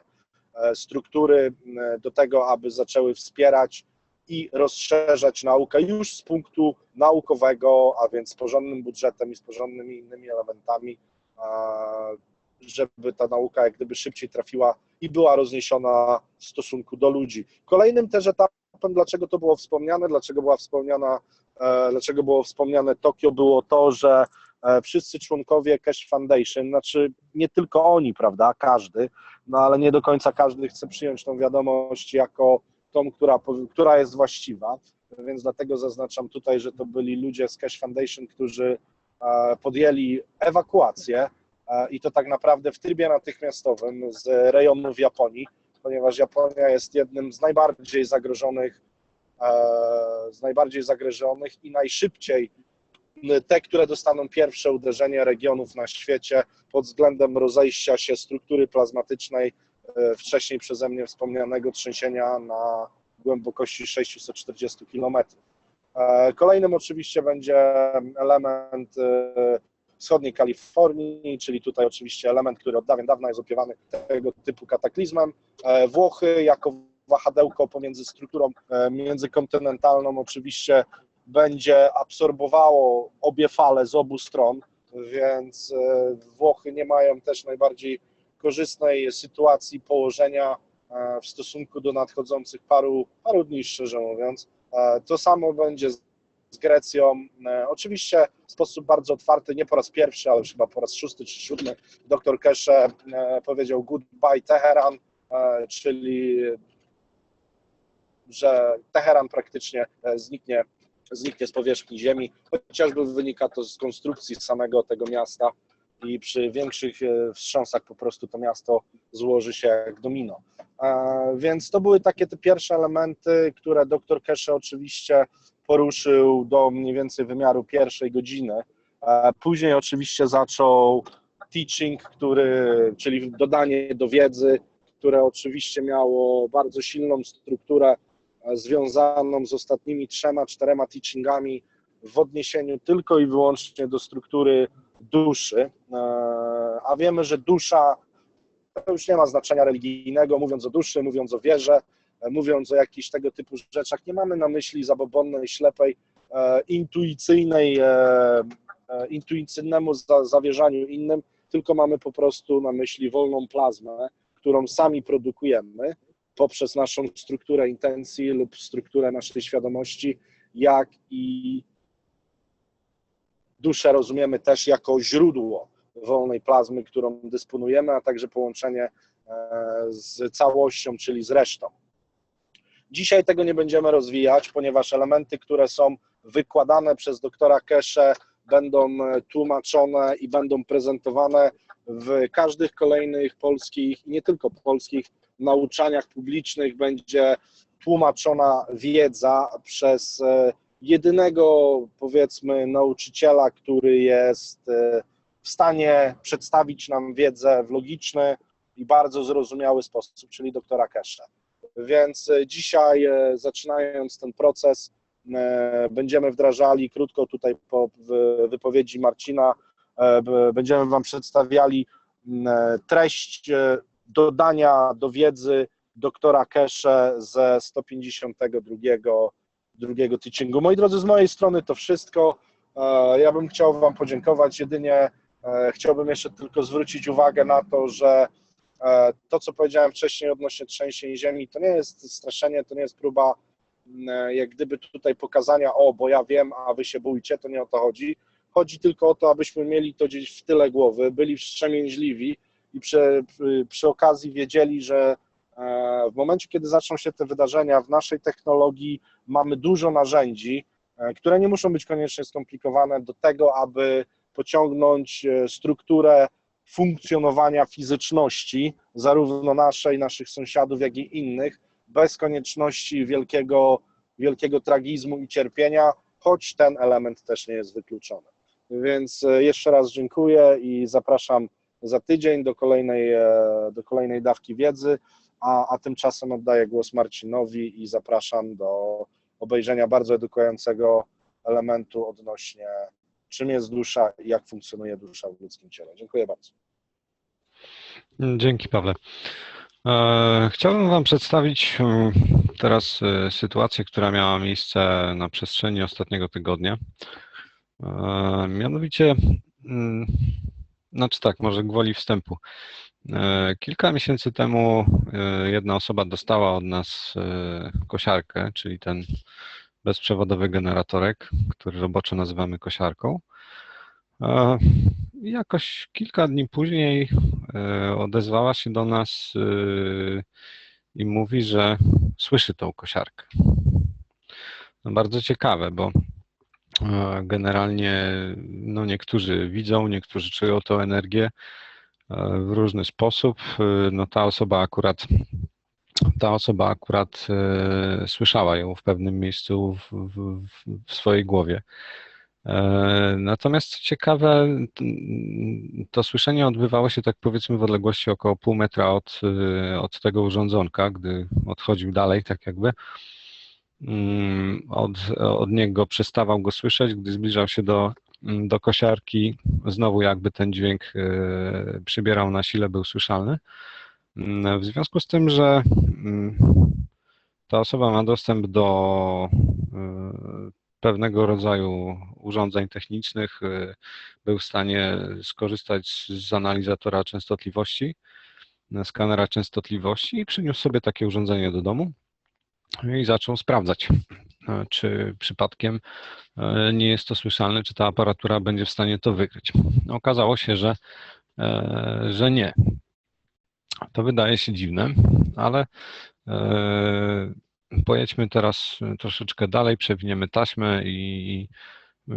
struktury do tego, aby zaczęły wspierać i rozszerzać naukę już z punktu naukowego, a więc z porządnym budżetem i z porządnymi innymi elementami, żeby ta nauka jak gdyby szybciej trafiła i była rozniesiona w stosunku do ludzi. Kolejnym też etapem, dlaczego to było wspomniane, dlaczego było wspomniane Tokio, było to, że wszyscy członkowie Keshe Foundation, znaczy nie tylko oni, prawda, każdy, no ale nie do końca każdy chce przyjąć tą wiadomość jako tą, która jest właściwa, więc dlatego zaznaczam tutaj, że to byli ludzie z Keshe Foundation, którzy podjęli ewakuację i to tak naprawdę w trybie natychmiastowym z rejonów Japonii, ponieważ Japonia jest jednym z najbardziej zagrożonych i najszybciej te, które dostaną pierwsze uderzenie regionów na świecie pod względem rozejścia się struktury plazmatycznej wcześniej przeze mnie wspomnianego trzęsienia na głębokości 640 km. Kolejnym oczywiście będzie element wschodniej Kalifornii, czyli tutaj oczywiście element, który od dawien dawna jest opiewany tego typu kataklizmem. Włochy jako wahadełko pomiędzy strukturą międzykontynentalną oczywiście będzie absorbowało obie fale z obu stron, więc Włochy nie mają też najbardziej korzystnej sytuacji położenia w stosunku do nadchodzących paru dni, szczerze mówiąc. To samo będzie z Grecją. Oczywiście w sposób bardzo otwarty, nie po raz pierwszy, ale już chyba po raz 6. czy 7. dr Keshe powiedział goodbye Teheran, czyli że Teheran praktycznie zniknie z powierzchni ziemi, chociażby wynika to z konstrukcji samego tego miasta i przy większych wstrząsach po prostu to miasto złoży się jak domino. Więc to były takie te pierwsze elementy, które dr Keshe oczywiście poruszył do mniej więcej wymiaru pierwszej godziny. Później oczywiście zaczął teaching, czyli dodanie do wiedzy, które oczywiście miało bardzo silną strukturę związaną z ostatnimi 3-4 teachingami w odniesieniu tylko i wyłącznie do struktury duszy, a wiemy, że dusza to już nie ma znaczenia religijnego, mówiąc o duszy, mówiąc o wierze, mówiąc o jakichś tego typu rzeczach, nie mamy na myśli zabobonnej, ślepej, intuicyjnemu zawierzaniu innym, tylko mamy po prostu na myśli wolną plazmę, którą sami produkujemy poprzez naszą strukturę intencji lub strukturę naszej świadomości, jak i duszę rozumiemy też jako źródło wolnej plazmy, którą dysponujemy, a także połączenie z całością, czyli z resztą. Dzisiaj tego nie będziemy rozwijać, ponieważ elementy, które są wykładane przez doktora Keshe, będą tłumaczone i będą prezentowane w każdych kolejnych polskich i nie tylko polskich nauczaniach publicznych. Będzie tłumaczona wiedza przez jedynego, powiedzmy, nauczyciela, który jest w stanie przedstawić nam wiedzę w logiczny i bardzo zrozumiały sposób, czyli doktora Keshe. Więc dzisiaj, zaczynając ten proces, będziemy wdrażali, krótko tutaj po wypowiedzi Marcina, będziemy Wam przedstawiali treść dodania do wiedzy doktora Keshe ze 152 teachingu. Moi drodzy, z mojej strony to wszystko. Ja bym chciał Wam podziękować, jedynie chciałbym jeszcze tylko zwrócić uwagę na to, że to, co powiedziałem wcześniej odnośnie trzęsień ziemi, to nie jest straszenie, to nie jest próba jak gdyby tutaj pokazania, bo ja wiem, a wy się bójcie, to nie o to chodzi. Chodzi tylko o to, abyśmy mieli to gdzieś w tyle głowy, byli wstrzemięźliwi i przy okazji wiedzieli, że w momencie, kiedy zaczną się te wydarzenia w naszej technologii, mamy dużo narzędzi, które nie muszą być koniecznie skomplikowane do tego, aby pociągnąć strukturę funkcjonowania fizyczności, zarówno naszej, naszych sąsiadów, jak i innych, bez konieczności wielkiego tragizmu i cierpienia, choć ten element też nie jest wykluczony. Więc jeszcze raz dziękuję i zapraszam za tydzień do kolejnej dawki wiedzy, a tymczasem oddaję głos Marcinowi i zapraszam do obejrzenia bardzo edukującego elementu odnośnie czym jest dusza i jak funkcjonuje dusza w ludzkim ciele. Dziękuję bardzo. Dzięki, Pawle. Chciałbym Wam przedstawić teraz sytuację, która miała miejsce na przestrzeni ostatniego tygodnia. Mianowicie, znaczy tak, może gwoli wstępu. Kilka miesięcy temu jedna osoba dostała od nas kosiarkę, czyli ten bezprzewodowy generatorek, który roboczo nazywamy kosiarką. I jakoś kilka dni później odezwała się do nas i mówi, że słyszy tą kosiarkę. No bardzo ciekawe, bo generalnie no niektórzy widzą, niektórzy czują tą energię w różny sposób. No ta osoba akurat słyszała ją w pewnym miejscu w swojej głowie. Natomiast co ciekawe, to słyszenie odbywało się tak powiedzmy w odległości około pół metra od tego urządzonka, gdy odchodził dalej, tak jakby od niego przestawał go słyszeć, gdy zbliżał się do kosiarki, znowu jakby ten dźwięk przybierał na sile, był słyszalny. W związku z tym, że ta osoba ma dostęp do pewnego rodzaju urządzeń technicznych, był w stanie skorzystać z analizatora częstotliwości, skanera częstotliwości i przyniósł sobie takie urządzenie do domu i zaczął sprawdzać, czy przypadkiem nie jest to słyszalne, czy ta aparatura będzie w stanie to wykryć. Okazało się, że nie. To wydaje się dziwne, ale pojedźmy teraz troszeczkę dalej, przewiniemy taśmę i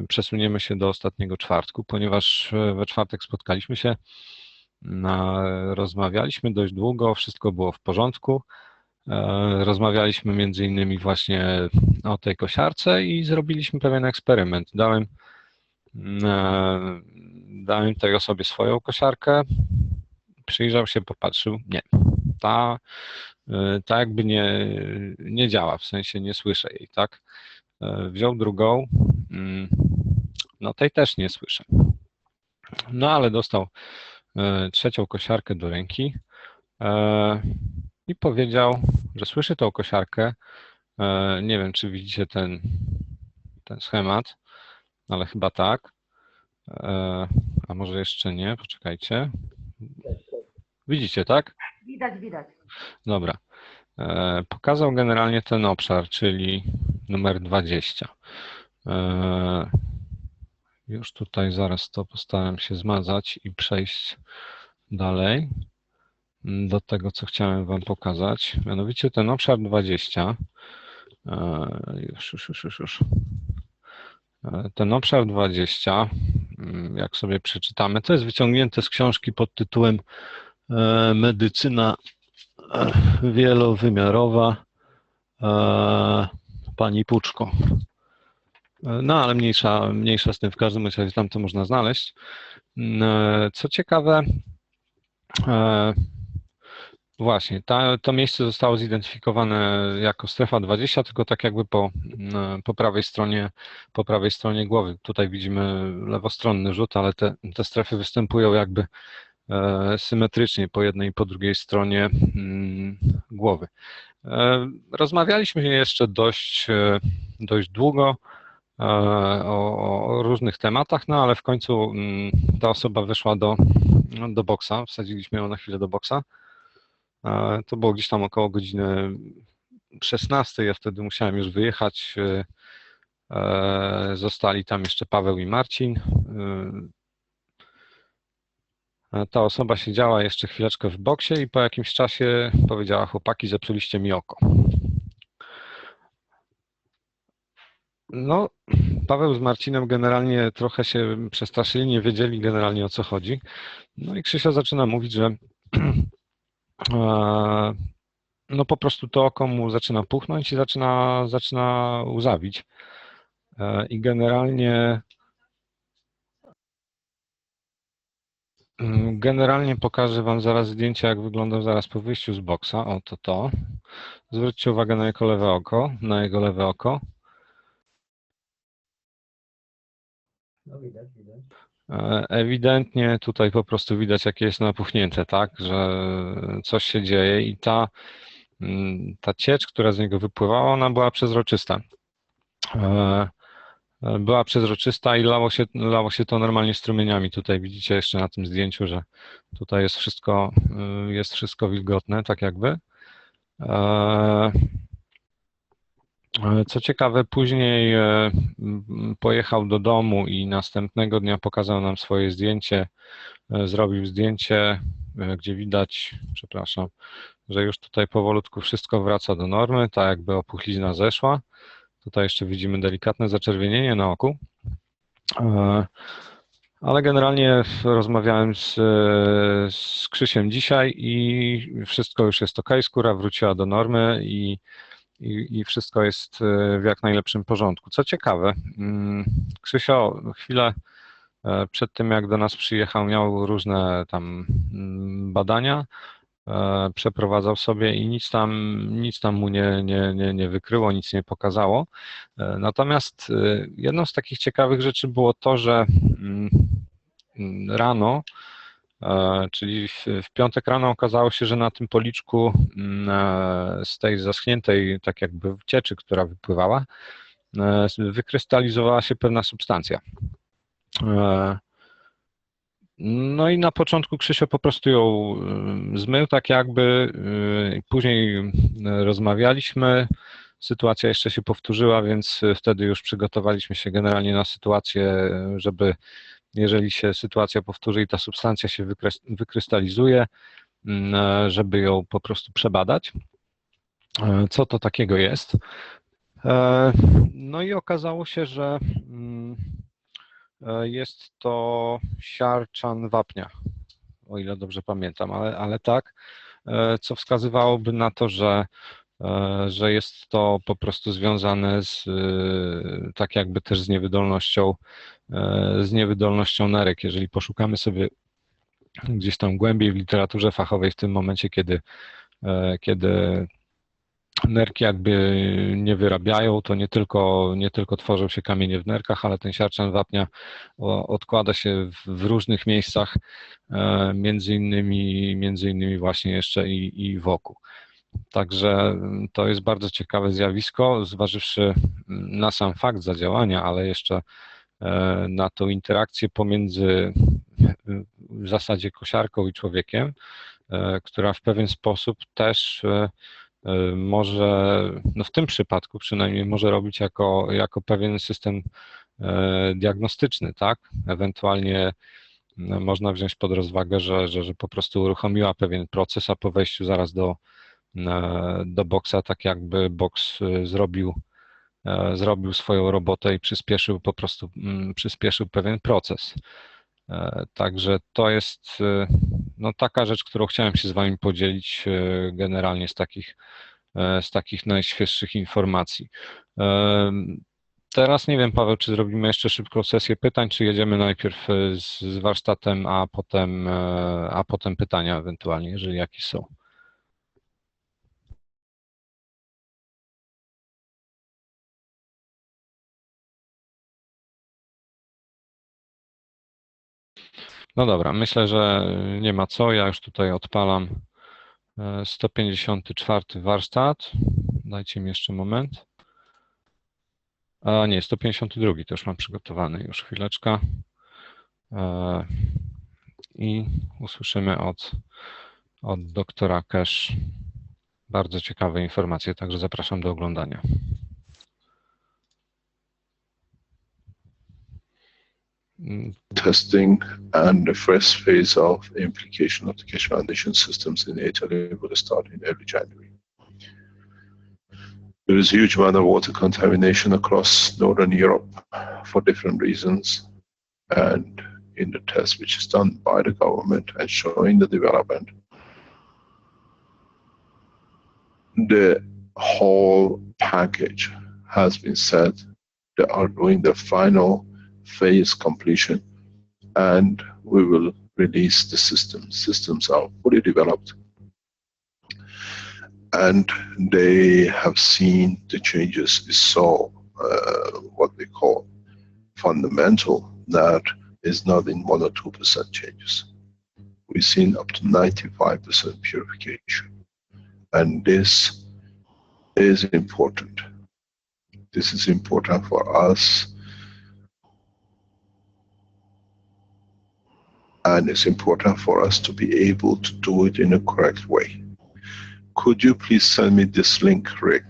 przesuniemy się do ostatniego czwartku, ponieważ we czwartek spotkaliśmy się, rozmawialiśmy dość długo, wszystko było w porządku. Rozmawialiśmy między innymi właśnie o tej kosiarce i zrobiliśmy pewien eksperyment. Dałem tej osobie swoją kosiarkę, przyjrzał się, popatrzył, nie. Ta jakby nie działa, w sensie nie słyszę jej, tak? Wziął drugą, no tej też nie słyszę. No ale dostał trzecią kosiarkę do ręki i powiedział, że słyszy tą kosiarkę. Nie wiem, czy widzicie ten schemat, ale chyba tak. A może jeszcze nie, poczekajcie. Widzicie, tak? Widać. Dobra. Pokazał generalnie ten obszar, czyli numer 20. Już tutaj zaraz to postaram się zmazać i przejść dalej do tego, co chciałem Wam pokazać. Mianowicie ten obszar 20. Już. Ten obszar 20, jak sobie przeczytamy, to jest wyciągnięte z książki pod tytułem Medycyna wielowymiarowa pani Puczko. No ale mniejsza z tym, w każdym razie tam to można znaleźć. Co ciekawe, właśnie, to miejsce zostało zidentyfikowane jako strefa 20, tylko tak jakby po prawej stronie głowy. Tutaj widzimy lewostronny rzut, ale te strefy występują jakby symetrycznie po jednej i po drugiej stronie głowy. Rozmawialiśmy jeszcze dość długo o różnych tematach, no ale w końcu ta osoba weszła do boksa, wsadziliśmy ją na chwilę do boksa. To było gdzieś tam około godziny 16, ja wtedy musiałem już wyjechać. Zostali tam jeszcze Paweł i Marcin. Ta osoba siedziała jeszcze chwileczkę w boksie i po jakimś czasie powiedziała: chłopaki, zepsuliście mi oko. No, Paweł z Marcinem generalnie trochę się przestraszyli, nie wiedzieli generalnie o co chodzi. No i Krzysia zaczyna mówić, że no po prostu to oko mu zaczyna puchnąć i zaczyna łzawić. I generalnie pokażę Wam zaraz zdjęcie, jak wyglądał zaraz po wyjściu z boksa. O, to. Zwróćcie uwagę na jego lewe oko, No widać. Ewidentnie tutaj po prostu widać, jakie jest napuchnięte, tak, że coś się dzieje i ta ciecz, która z niego wypływała, ona była przezroczysta. Była przezroczysta i lało się to normalnie strumieniami. Tutaj widzicie jeszcze na tym zdjęciu, że tutaj jest wszystko wilgotne, tak jakby. Co ciekawe, później pojechał do domu i następnego dnia pokazał nam swoje zdjęcie. Zrobił zdjęcie, gdzie widać, przepraszam, że już tutaj powolutku wszystko wraca do normy, tak jakby opuchlizna zeszła. Tutaj jeszcze widzimy delikatne zaczerwienienie na oku. Ale generalnie rozmawiałem z Krzysiem dzisiaj i wszystko już jest ok, skóra wróciła do normy i wszystko jest w jak najlepszym porządku. Co ciekawe, Krzysio chwilę przed tym, jak do nas przyjechał, miał różne tam badania, przeprowadzał sobie i nic tam mu nie wykryło, nic nie pokazało. Natomiast jedną z takich ciekawych rzeczy było to, że rano, czyli w piątek rano okazało się, że na tym policzku z tej zaschniętej tak jakby cieczy, która wypływała, wykrystalizowała się pewna substancja. No i na początku Krzysio po prostu ją zmył tak jakby, później rozmawialiśmy, sytuacja jeszcze się powtórzyła, więc wtedy już przygotowaliśmy się generalnie na sytuację, żeby jeżeli się sytuacja powtórzy i ta substancja się wykrystalizuje, żeby ją po prostu przebadać, co to takiego jest. No i okazało się, że jest to siarczan wapnia, o ile dobrze pamiętam, ale tak, co wskazywałoby na to, że jest to po prostu związane tak jakby też z niewydolnością nerek. Jeżeli poszukamy sobie gdzieś tam głębiej w literaturze fachowej w tym momencie, kiedy nerki jakby nie wyrabiają, to nie tylko tworzą się kamienie w nerkach, ale ten siarczan wapnia odkłada się w różnych miejscach, między innymi właśnie jeszcze i wokół. Także to jest bardzo ciekawe zjawisko, zważywszy na sam fakt zadziałania, ale jeszcze na tą interakcję pomiędzy w zasadzie kosiarką i człowiekiem, która w pewien sposób też może, no w tym przypadku przynajmniej może robić jako pewien system diagnostyczny, tak? Ewentualnie można wziąć pod rozwagę, że po prostu uruchomiła pewien proces, a po wejściu zaraz do boksa, tak jakby boks zrobił swoją robotę i przyspieszył pewien proces. Także to jest no, taka rzecz, którą chciałem się z Wami podzielić generalnie z takich najświeższych informacji. Teraz nie wiem, Paweł, czy zrobimy jeszcze szybką sesję pytań, czy jedziemy najpierw z warsztatem, a potem pytania ewentualnie, jeżeli jakieś są. No dobra, myślę, że nie ma co. Ja już tutaj odpalam 154 warsztat. Dajcie mi jeszcze moment. A nie, 152 to już mam przygotowany. Już chwileczkę. I usłyszymy od doktora Keshe bardzo ciekawe informacje, także zapraszam do oglądania. Testing and the first phase of implication of the Keshe Foundation systems in Italy will start in early January. There is a huge amount of water contamination across Northern Europe for different reasons. And in the test which is done by the government and showing the development, the whole package has been said. They are doing the final phase completion, and we will release the systems. Systems are fully developed, and they have seen the changes is so what they call fundamental, that is not in 1 or 2% changes. We've seen up to 95% purification, and this is important. This is important for us, and it's important for us to be able to do it in a correct way. Could you please send me this link, Rick,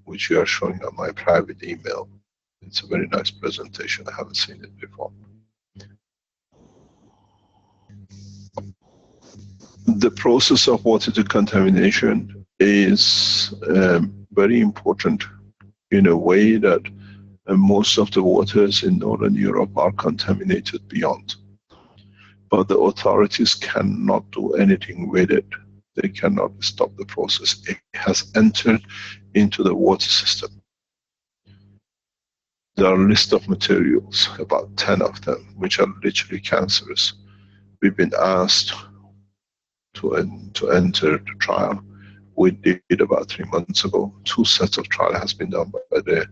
which you are showing on my private email? It's a very nice presentation. I haven't seen it before. The process of water decontamination is very important in a way that most of the waters in Northern Europe are contaminated beyond. But the authorities cannot do anything with it. They cannot stop the process. It has entered into the water system. There are a list of materials, about 10 of them, which are literally cancerous. We've been asked to enter the trial. We did about 3 months ago. 2 sets of trial has been done by the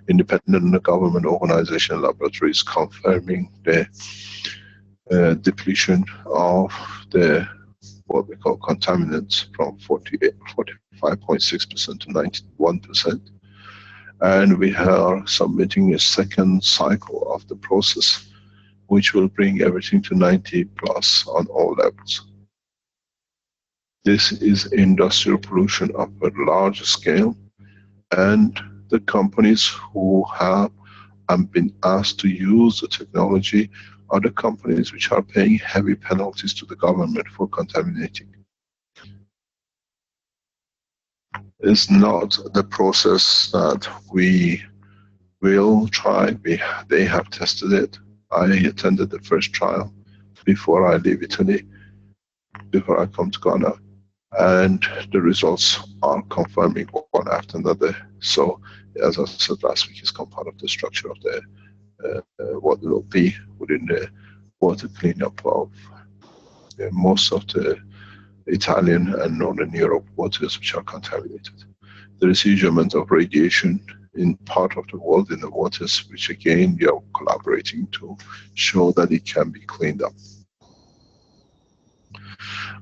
independent government organization laboratories, confirming the depletion of the what we call contaminants from 45.6% to 91%. And we are submitting a second cycle of the process, which will bring everything to 90 plus on all levels. This is industrial pollution of a large scale, and the companies who have been asked to use the technology are the companies which are paying heavy penalties to the government for contaminating. It's not the process that we will try. They have tested it. I attended the first trial before I leave Italy, before I come to Ghana, and the results are confirming one after another. So, as I said last week, it's become part of the structure of the what will be within the water cleanup of most of the Italian and Northern Europe waters which are contaminated. There is a huge amount of radiation in part of the world in the waters, which again we are collaborating to show that it can be cleaned up.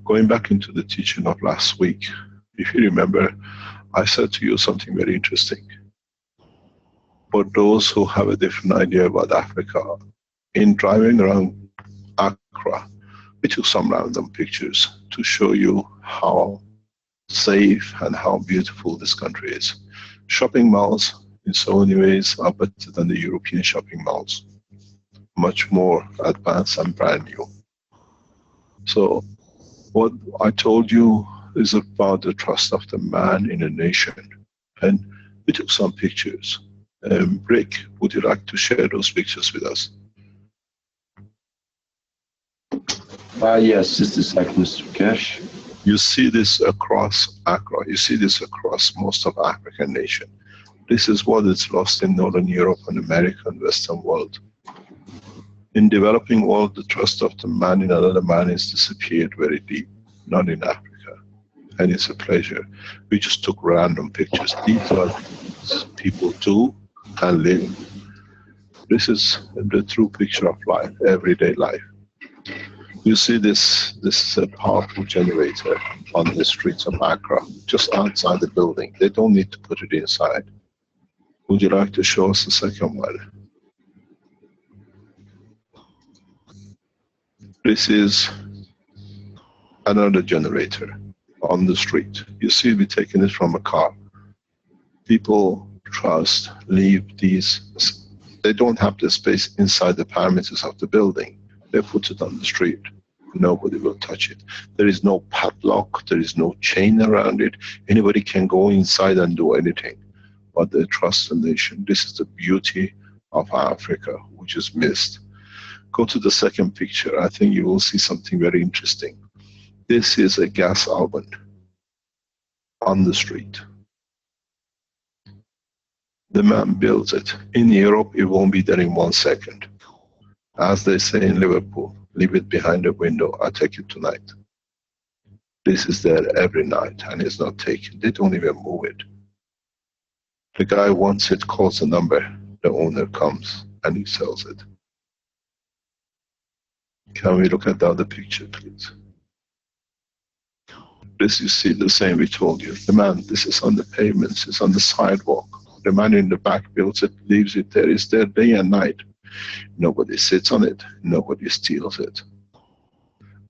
Going back into the teaching of last week, if you remember, I said to you something very interesting. For those who have a different idea about Africa, in driving around Accra, we took some random pictures to show you how safe and how beautiful this country is. Shopping malls, in so many ways, are better than the European shopping malls. Much more advanced and brand new. So, what I told you is about the trust of the man in a nation. And we took some pictures. Rick, would you like to share those pictures with us? Yes, just a second, Mr. Keshe. You see this across Accra. You see this across most of African nation. This is what is lost in Northern Europe and America and Western world. In developing world, the trust of the man in another man is disappeared very deep, not in Africa. And it's a pleasure. We just took random pictures. These are people do and live. This is the true picture of life, everyday life. You see this is a powerful generator on the streets of Accra, just outside the building. They don't need to put it inside. Would you like to show us the second one? This is another generator on the street. You see we're taking it from a car. People trust, leave these, they don't have the space inside the parameters of the building. They put it on the street. Nobody will touch it. There is no padlock, there is no chain around it. Anybody can go inside and do anything. but they trust the nation. This is the beauty of Africa, which is missed. Go to the second picture. I think you will see something very interesting. This is a gas oven on the street. The man builds it. In Europe, it won't be there in 1 second. As they say in Liverpool, leave it behind the window, I'll take it tonight. This is there every night and it's not taken. They don't even move it. The guy wants it, calls the number, the owner comes and he sells it. Can we look at the other picture, please? This you see the same we told you. The man, this is on the pavements, it's on the sidewalk. The man in the back builds it, leaves it there, it's there day and night. Nobody sits on it, nobody steals it.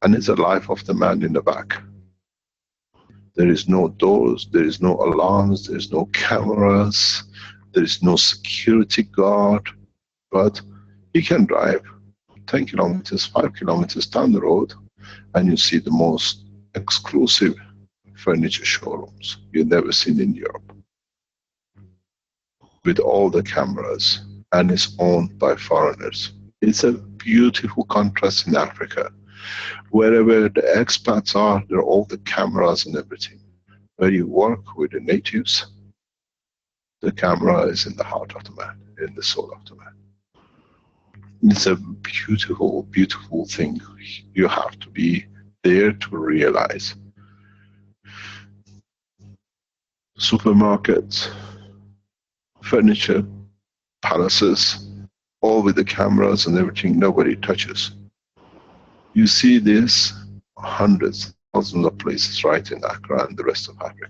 And it's the life of the man in the back. There is no doors, there is no alarms, there is no cameras, there is no security guard, but he can drive 10 kilometers, 5 kilometers down the road and you see the most exclusive furniture showrooms you've never seen in Europe. With all the cameras, and it's owned by foreigners. It's a beautiful contrast in Africa. Wherever the expats are, there are all the cameras and everything. Where you work with the natives, the camera is in the heart of the man, in the soul of the man. It's a beautiful, beautiful thing. You have to be there to realize. Supermarkets, furniture, palaces, all with the cameras and everything, nobody touches. You see this hundreds, thousands of places right in Accra and the rest of Africa.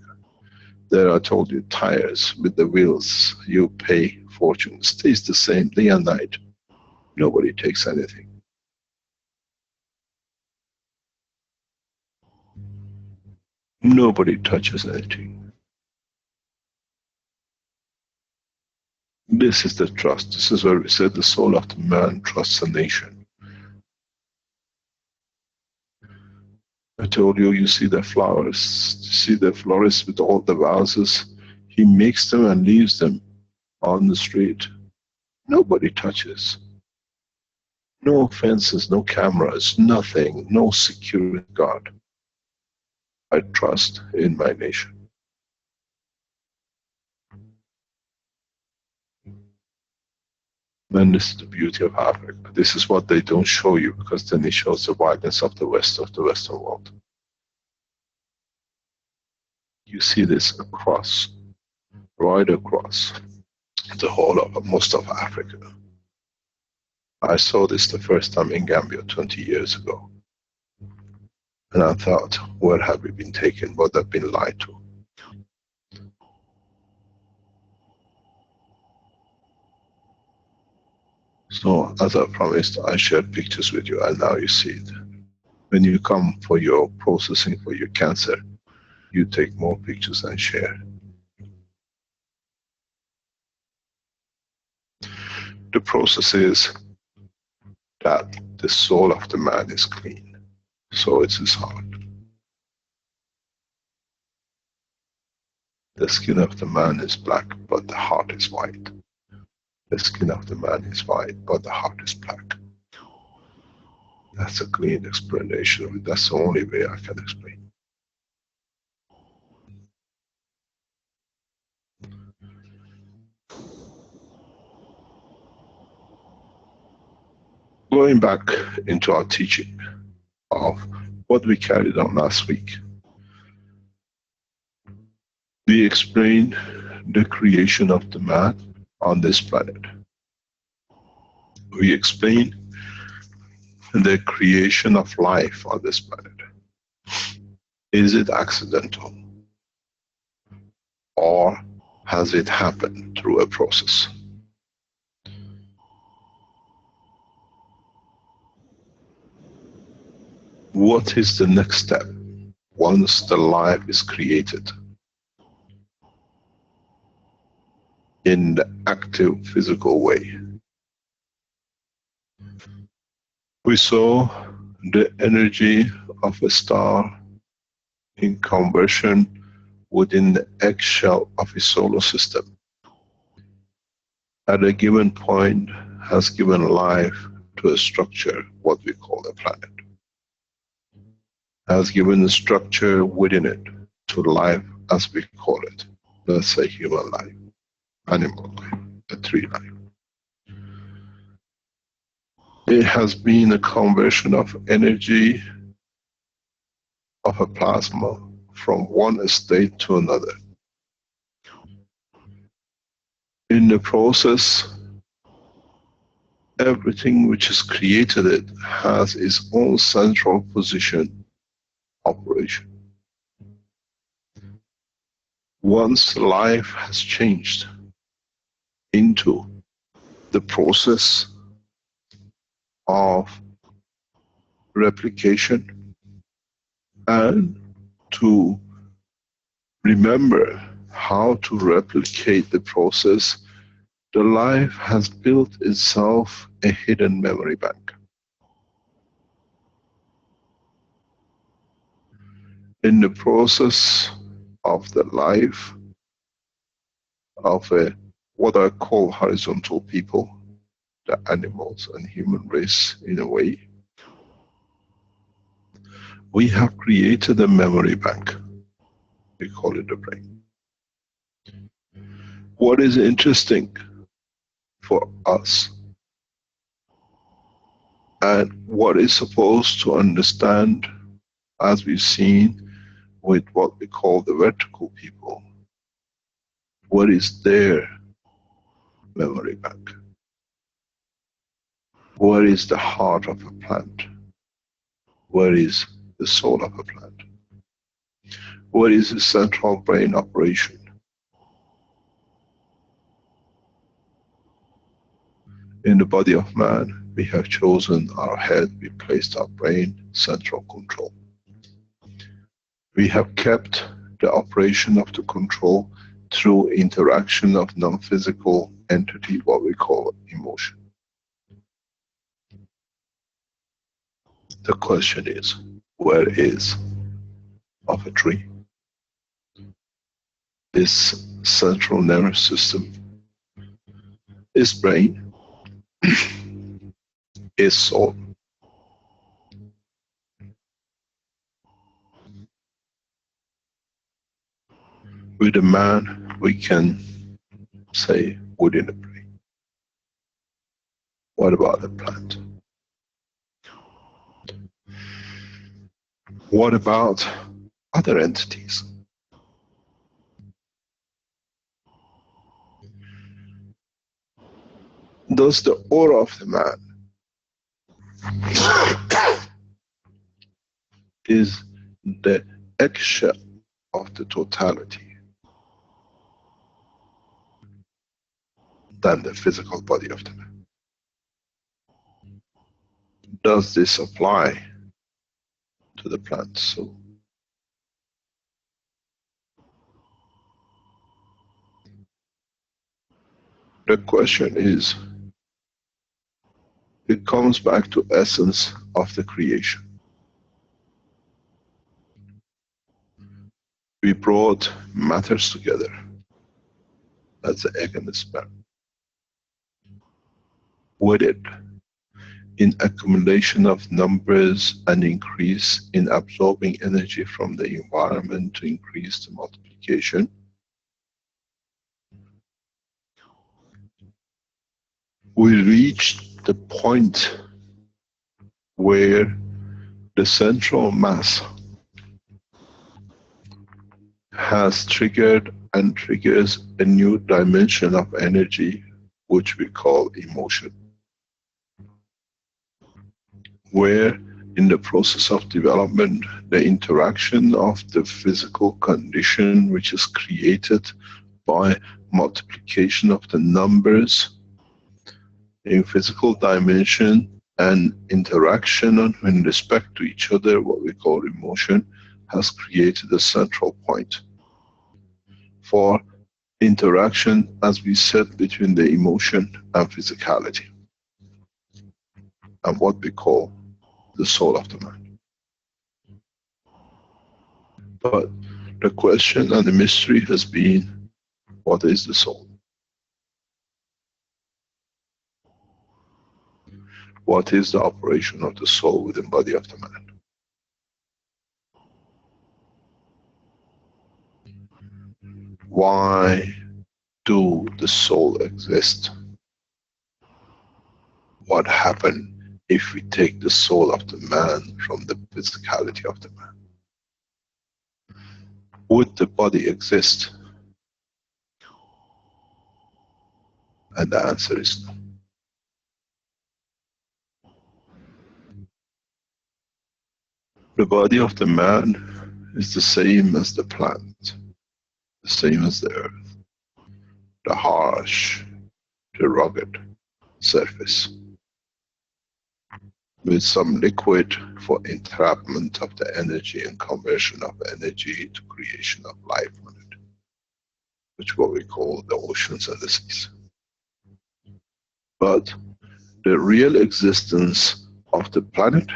There I told you, tires with the wheels, you pay fortune, it stays the same day and night. Nobody takes anything. Nobody touches anything. This is the trust. This is where we said the soul of the man trusts a nation. I told you, you see the flowers, you see the florist with all the vases. He makes them and leaves them on the street. Nobody touches. No fences, no cameras, nothing, no security guard. I trust in my nation. And this is the beauty of Africa. This is what they don't show you, because then it shows the violence of the West, of the Western world. You see this across, right across the whole of most of Africa. I saw this the first time in Gambia 20 years ago. And I thought, where have we been taken? What have been lied to? So, as I promised, I shared pictures with you, and now you see it. When you come for your processing for your cancer, you take more pictures and share. The process is that the soul of the man is clean, so it's his heart. The skin of the man is black, but the heart is white. The skin of the man is white, but the heart is black. That's a clean explanation of it. That's the only way I can explain. Going back into our teaching of what we carried on last week, we explained the creation of the man on this planet. We explained the creation of life on this planet. Is it accidental? Or has it happened through a process? What is the next step once the life is created in the active physical way? We saw the energy of a star in conversion within the eggshell of a solar system. at a given point has given life to a structure, what we call a planet. Has given a structure within it to life as we call it. Let's say human life, animal life, a tree life. It has been a conversion of energy of a plasma from one state to another. In the process, everything which has created it has its own central position, operation. Once life has changed into the process of replication and to remember how to replicate the process, the life has built itself a hidden memory bank. In the process of the life of what I call horizontal people, the animals and human race in a way, we have created a memory bank. We call it the brain. What is interesting for us and what is supposed to understand, as we've seen with what we call the vertical people, what is their memory bank? What is the heart of a plant? What is the soul of a plant? What is the central brain operation? In the body of man, we have chosen our head, we placed our brain, central control. We have kept the operation of the control through interaction of non-physical entity, what we call emotion. The question is, where is of a tree? This central nervous system, is brain, is soul. With a man, we can say within a brain. What about the plant? What about other entities? Does the aura of the man is the eggshell of the totality than the physical body of the man? Does this apply to the plant soul? The question is, it comes back to essence of the creation. We brought matters together. That's the egg and the sperm. With it, in accumulation of numbers and increase in absorbing energy from the environment to increase the multiplication, we reached the point where the central mass has triggered and triggers a new dimension of energy, which we call emotion. Where in the process of development, the interaction of the physical condition which is created by multiplication of the numbers in physical dimension and interaction in respect to each other, what we call emotion, has created a central point for interaction, as we said, between the emotion and physicality, and what we call the soul of the man. But the question and the mystery has been, what is the soul? what is the operation of the soul within body of the man. Why do the soul exist? What happens if we take the soul of the man from the physicality of the man? Would the body exist? And the answer is no. The body of the man is the same as the plant, the same as the earth, the harsh, the rugged surface, with some liquid for entrapment of the energy and conversion of energy to creation of life on it, which what we call the oceans and the seas. But the real existence of the planet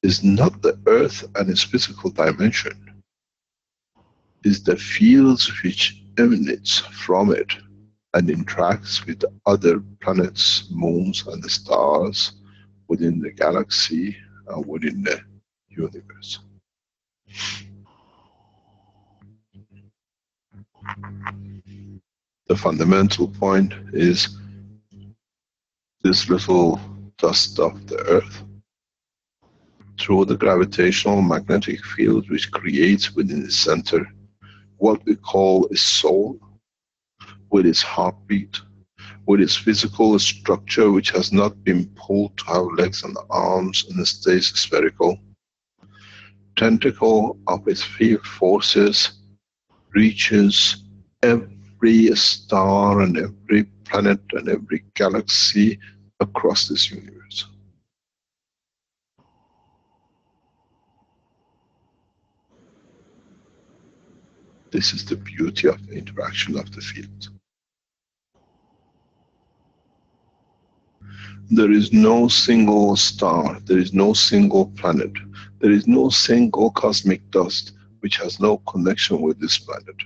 is not the earth and its physical dimension, is the fields which emanates from it and interacts with other planets, moons and the stars within the galaxy and within the universe. The fundamental point is this little dust of the earth, through the gravitational magnetic field which creates within its center what we call a soul, with its heartbeat, with its physical structure which has not been pulled to have legs and arms and stays spherical. Tentacle of its field forces reaches every star and every planet and every galaxy across this universe. This is the beauty of the interaction of the field. There is no single star, there is no single planet, there is no single cosmic dust which has no connection with this planet.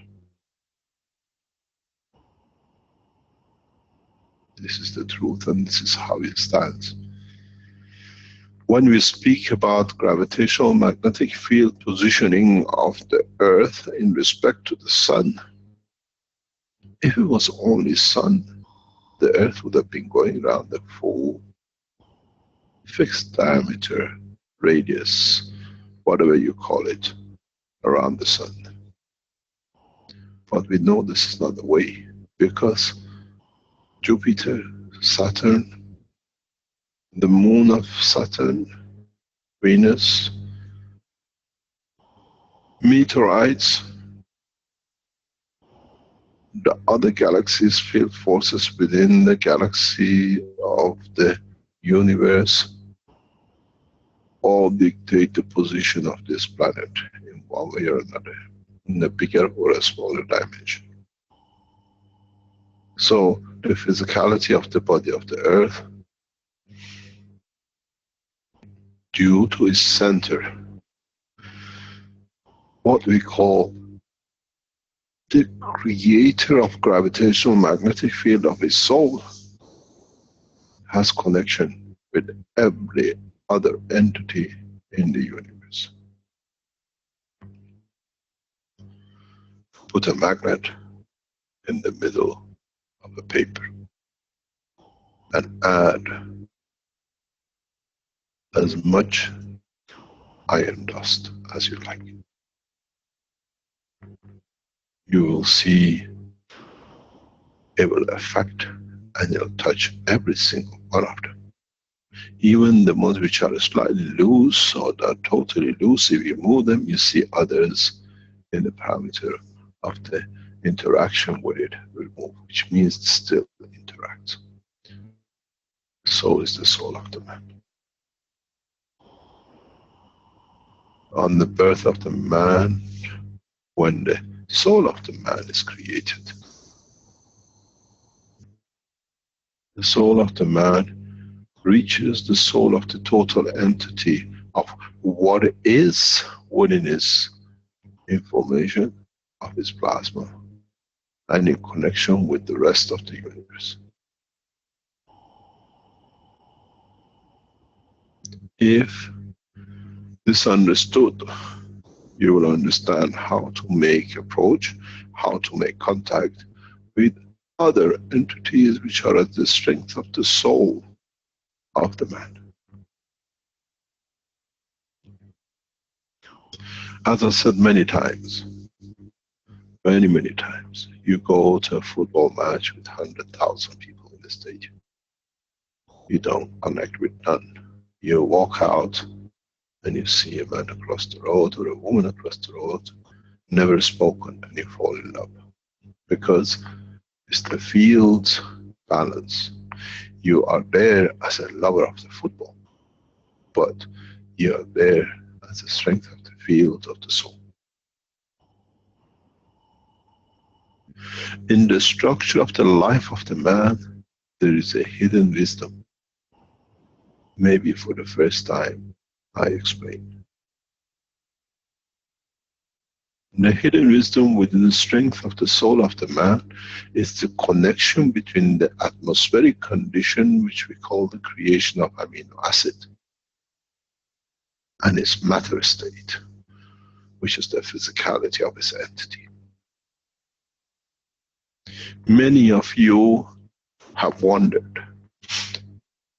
This is the truth and this is how it stands. When we speak about gravitational magnetic field positioning of the earth in respect to the sun, if it was only sun, the earth would have been going around the full fixed diameter, radius, whatever you call it, around the sun. But we know this is not the way, because Jupiter, Saturn, the moon of Saturn, Venus, meteorites, the other galaxies, field forces within the galaxy of the universe, all dictate the position of this planet in one way or another, in a bigger or a smaller dimension. So the physicality of the body of the earth, due to its center, what we call the creator of gravitational magnetic field of his soul, has connection with every other entity in the universe. Put a magnet in the middle of a paper and add as much iron dust as you like. You will see it will affect and it'll touch every single one of them. Even the ones which are slightly loose or are totally loose, if you move them, you see others in the parameter of the interaction with it will move, which means it still interacts. So is the soul of the man. On the birth of the man, when the soul of the man is created, the soul of the man reaches the soul of the total entity of what is within his information of his plasma and in connection with the rest of the universe. If this is understood, you will understand how to make approach, how to make contact with other entities which are at the strength of the soul of the man. As I said many times, many times, you go to a football match with 100,000 people in the stadium. You don't connect with none. You walk out and you see a man across the road or a woman across the road, never spoken, and you fall in love. Because it's the field balance. You are there as a lover of the football, but you are there as the strength of the field of the soul. In the structure of the life of the man, there is a hidden wisdom. Maybe for the first time, I explain. The hidden wisdom within the strength of the soul of the man is the connection between the atmospheric condition, which we call the creation of amino acid, and its matter state, which is the physicality of its entity. Many of you have wondered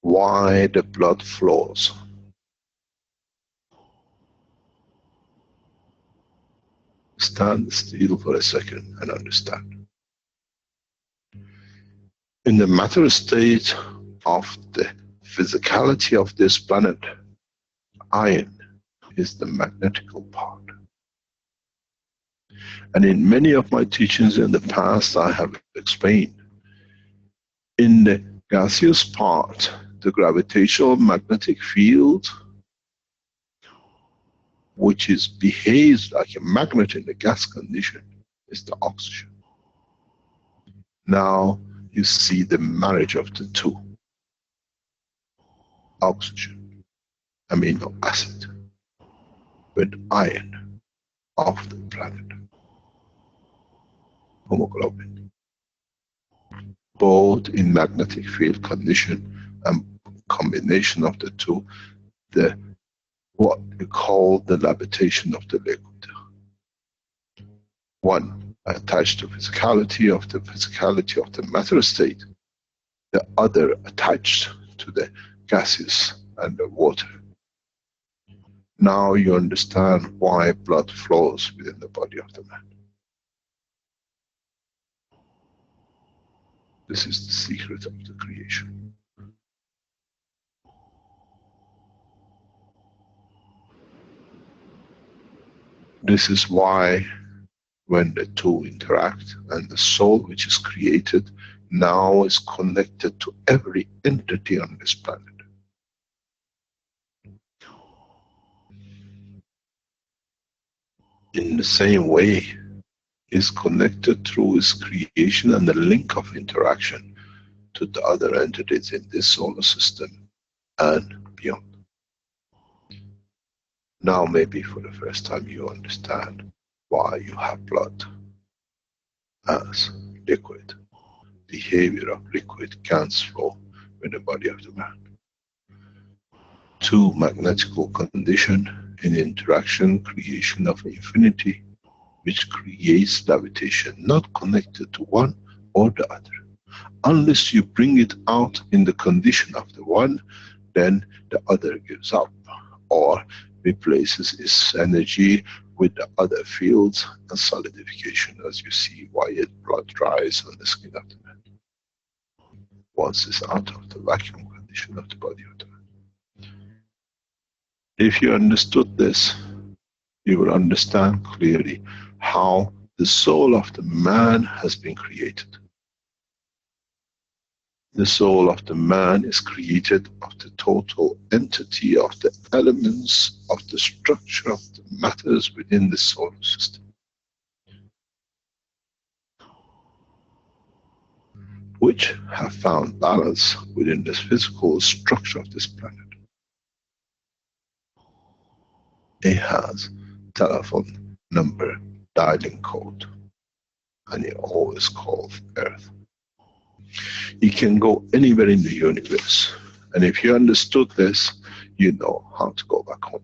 why the blood flows. Stand still for a second and understand. In the matter state of the physicality of this planet, iron is the magnetical part. And in many of my teachings in the past, I have explained, in the gaseous part, the gravitational magnetic field, which behaves like a magnet in the gas condition, is the oxygen. Now you see the marriage of the two. Oxygen, amino acid, with iron of the planet. Hemoglobin. Both in magnetic field condition and combination of the two, what we call the levitation of the liquid. One attached to physicality of the matter state, the other attached to the gases and the water. Now you understand why blood flows within the body of the man. This is the secret of the creation. This is why when the two interact and the soul which is created now is connected to every entity on this planet. In the same way, is connected through its creation and the link of interaction to the other entities in this solar system and beyond. Now maybe for the first time you understand why you have blood as liquid. Behavior of liquid can flow in the body of the man. Two magnetical condition in interaction, creation of infinity, which creates levitation, not connected to one or the other. Unless you bring it out in the condition of the one, then the other gives up or replaces its energy with the other fields and solidification, as you see why blood dries on the skin of the man. Once it's out of the vacuum condition of the body of the man. If you understood this, you will understand clearly how the soul of the man has been created. The soul of the man is created of the total entity of the elements of the structure of the matters within the solar system, which have found balance within the physical structure of this planet. It has telephone number dialing code, and it always calls Earth. You can go anywhere in the universe, and if you understood this, you know how to go back home.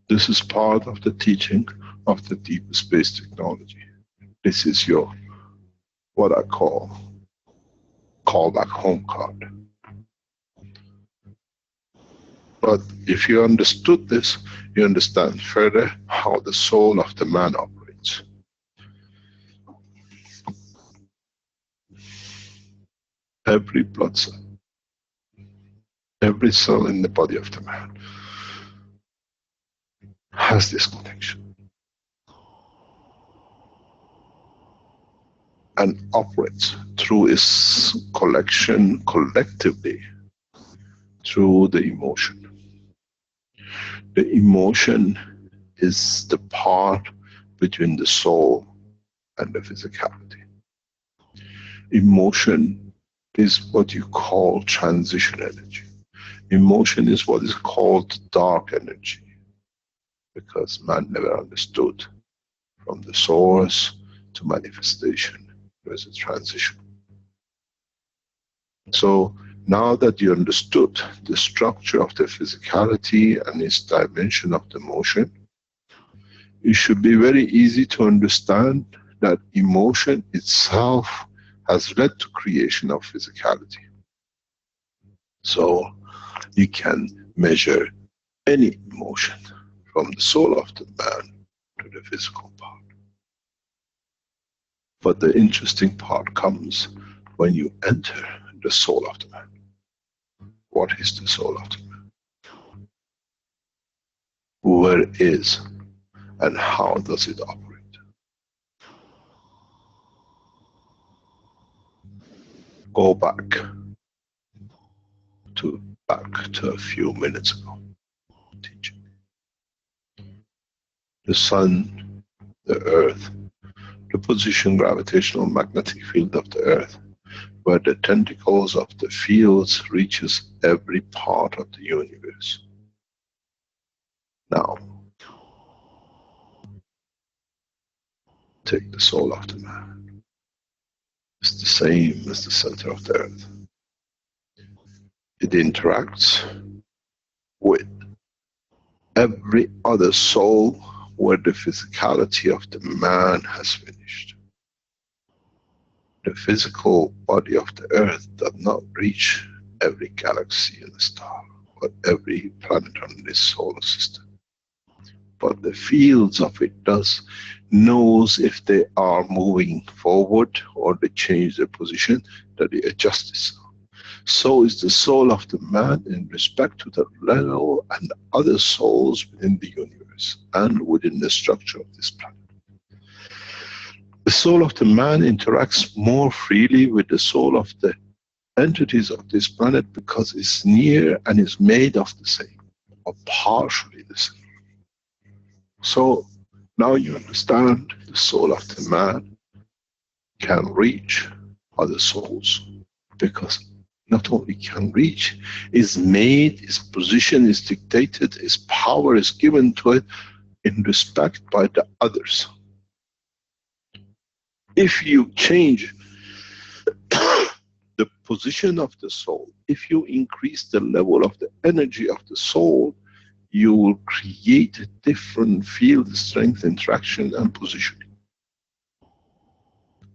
This is part of the teaching of the deep space technology. This is your, what I call back home card. But if you understood this, you understand further how the soul of the man operates. Every blood cell, every cell in the body of the man has this connection and operates through its collection collectively through the emotion. The emotion is the part between the soul and the physicality. Emotion is what you call transition energy. Emotion is what is called dark energy, because man never understood from the source to manifestation. There's a transition. So now that you understood the structure of the physicality and its dimension of the motion, it should be very easy to understand that emotion itself has led to creation of physicality. So you can measure any emotion from the soul of the man to the physical part. But the interesting part comes when you enter the soul of the man. What is the soul of the man? Where it is and how does it operate? Go back to a few minutes ago. Teaching. The sun, the earth, the position gravitational magnetic field of the earth, where the tentacles of the fields reaches every part of the universe. Now, take the soul of the man. It's the same as the center of the earth. It interacts with every other soul where the physicality of the man has finished. The physical body of the earth does not reach every galaxy and star, or every planet on this solar system. But the fields of it knows if they are moving forward or they change their position, that they adjust itself. So is the soul of the man in respect to the level and other souls within the universe and within the structure of this planet. The soul of the man interacts more freely with the soul of the entities of this planet because it's near and is made of the same, or partially the same. So now you understand the soul of the man can reach other souls, because not only can reach, is made, its position is dictated, its power is given to it in respect by the others. If you change the position of the soul, if you increase the level of the energy of the soul, you will create a different field strength, interaction and positioning.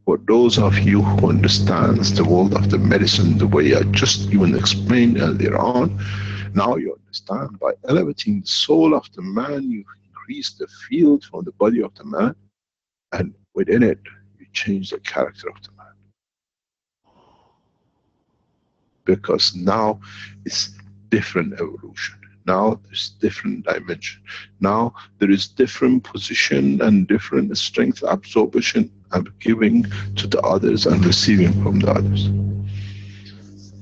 For those of you who understands the world of the medicine the way I just even explained earlier on, now you understand by elevating the soul of the man, you increase the field from the body of the man, and within it, you change the character of the man. Because now it's different evolution. Now there's different dimension. Now there is different position and different strength absorption and giving to the others and receiving from the others.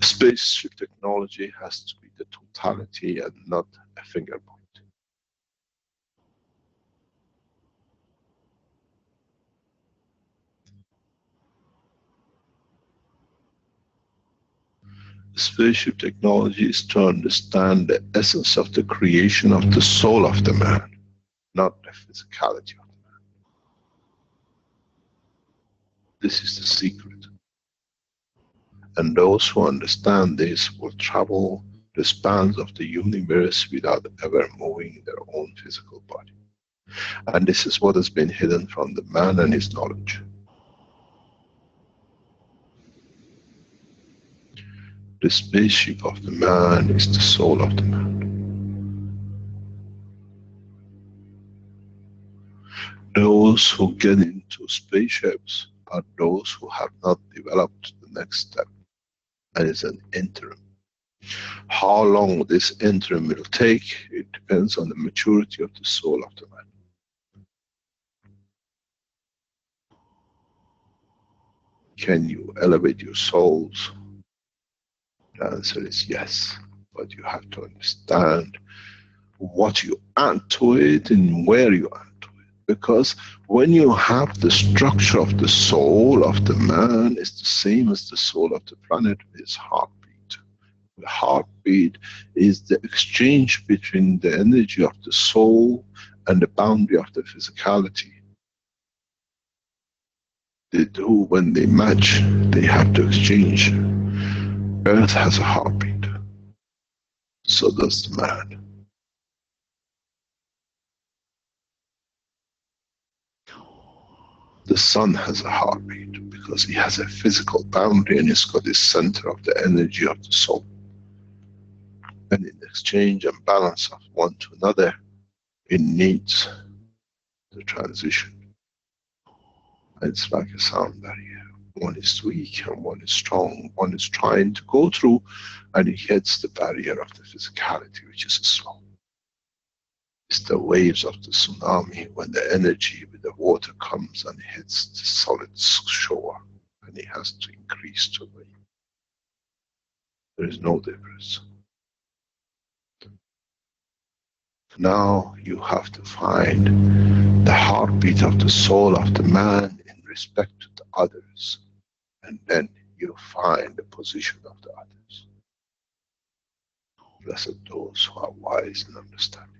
Spaceship technology has to be the totality and not a finger point. Spaceship technology is to understand the essence of the creation of the soul of the man, not the physicality of the man. This is the secret. And those who understand this will travel the spans of the universe without ever moving their own physical body. And this is what has been hidden from the man and his knowledge. The spaceship of the man is the soul of the man. Those who get into spaceships are those who have not developed the next step, and it's an interim. How long this interim will take, it depends on the maturity of the soul of the man. Can you elevate your souls? The answer is yes, but you have to understand what you add to it and where you add to it. Because when you have the structure of the soul of the man, it's the same as the soul of the planet with its heartbeat. The heartbeat is the exchange between the energy of the soul and the boundary of the physicality. They do, when they match, they have to exchange. Earth has a heartbeat. So does the man. The sun has a heartbeat because he has a physical boundary and it's got the center of the energy of the soul. And in exchange and balance of one to another, it needs the transition. It's like a sound barrier. One is weak and one is strong. One is trying to go through and it hits the barrier of the physicality, which is slow. It's the waves of the tsunami when the energy with the water comes and hits the solid shore and it has to increase to wave. There is no difference. Now you have to find the heartbeat of the soul of the man in respect to the others, and then you find the position of the others. Blessed those who are wise and understanding.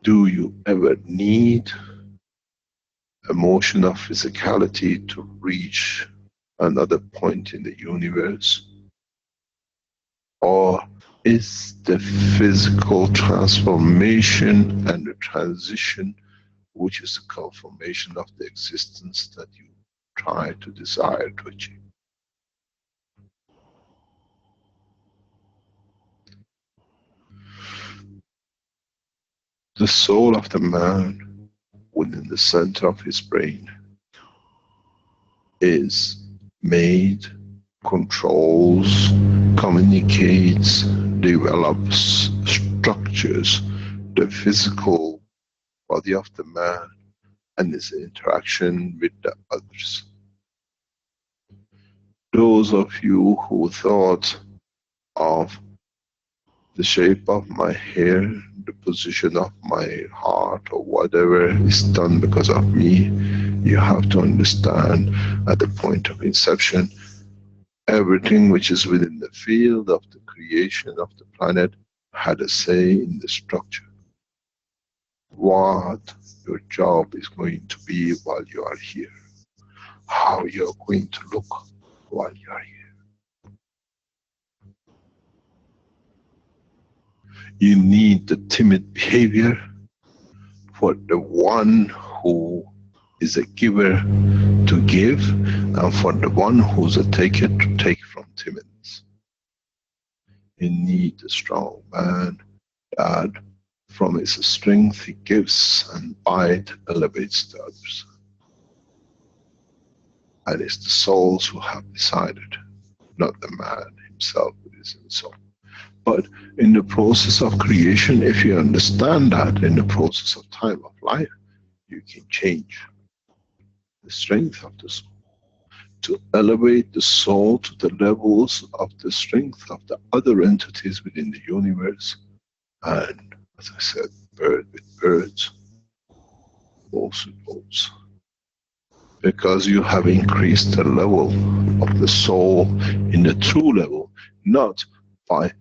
Do you ever need a motion of physicality to reach another point in the universe? Or is the physical transformation and the transition, which is the confirmation of the existence that you try to desire to achieve? The soul of the man within the center of his brain is made, controls, communicates, develops, structures the physical body of the man and his interaction with the others. Those of you who thought of the shape of my hair, the position of my heart, or whatever is done because of me, you have to understand at the point of inception, everything which is within the field of the creation of the planet had a say in the structure. What your job is going to be while you are here. How you're going to look while you are here. You need the timid behavior for the one who is a giver to give, and for the one who's a taker to take from timidness. You need a strong man that from his strength he gives, and by it elevates the others. And it's the souls who have decided, not the man himself who is in the soul. But in the process of creation, if you understand that, in the process of time of life, you can change the strength of the soul to elevate the soul to the levels of the strength of the other entities within the universe. And as I said, bird with birds, wolves with wolves. Because you have increased the level of the soul in the true level, not by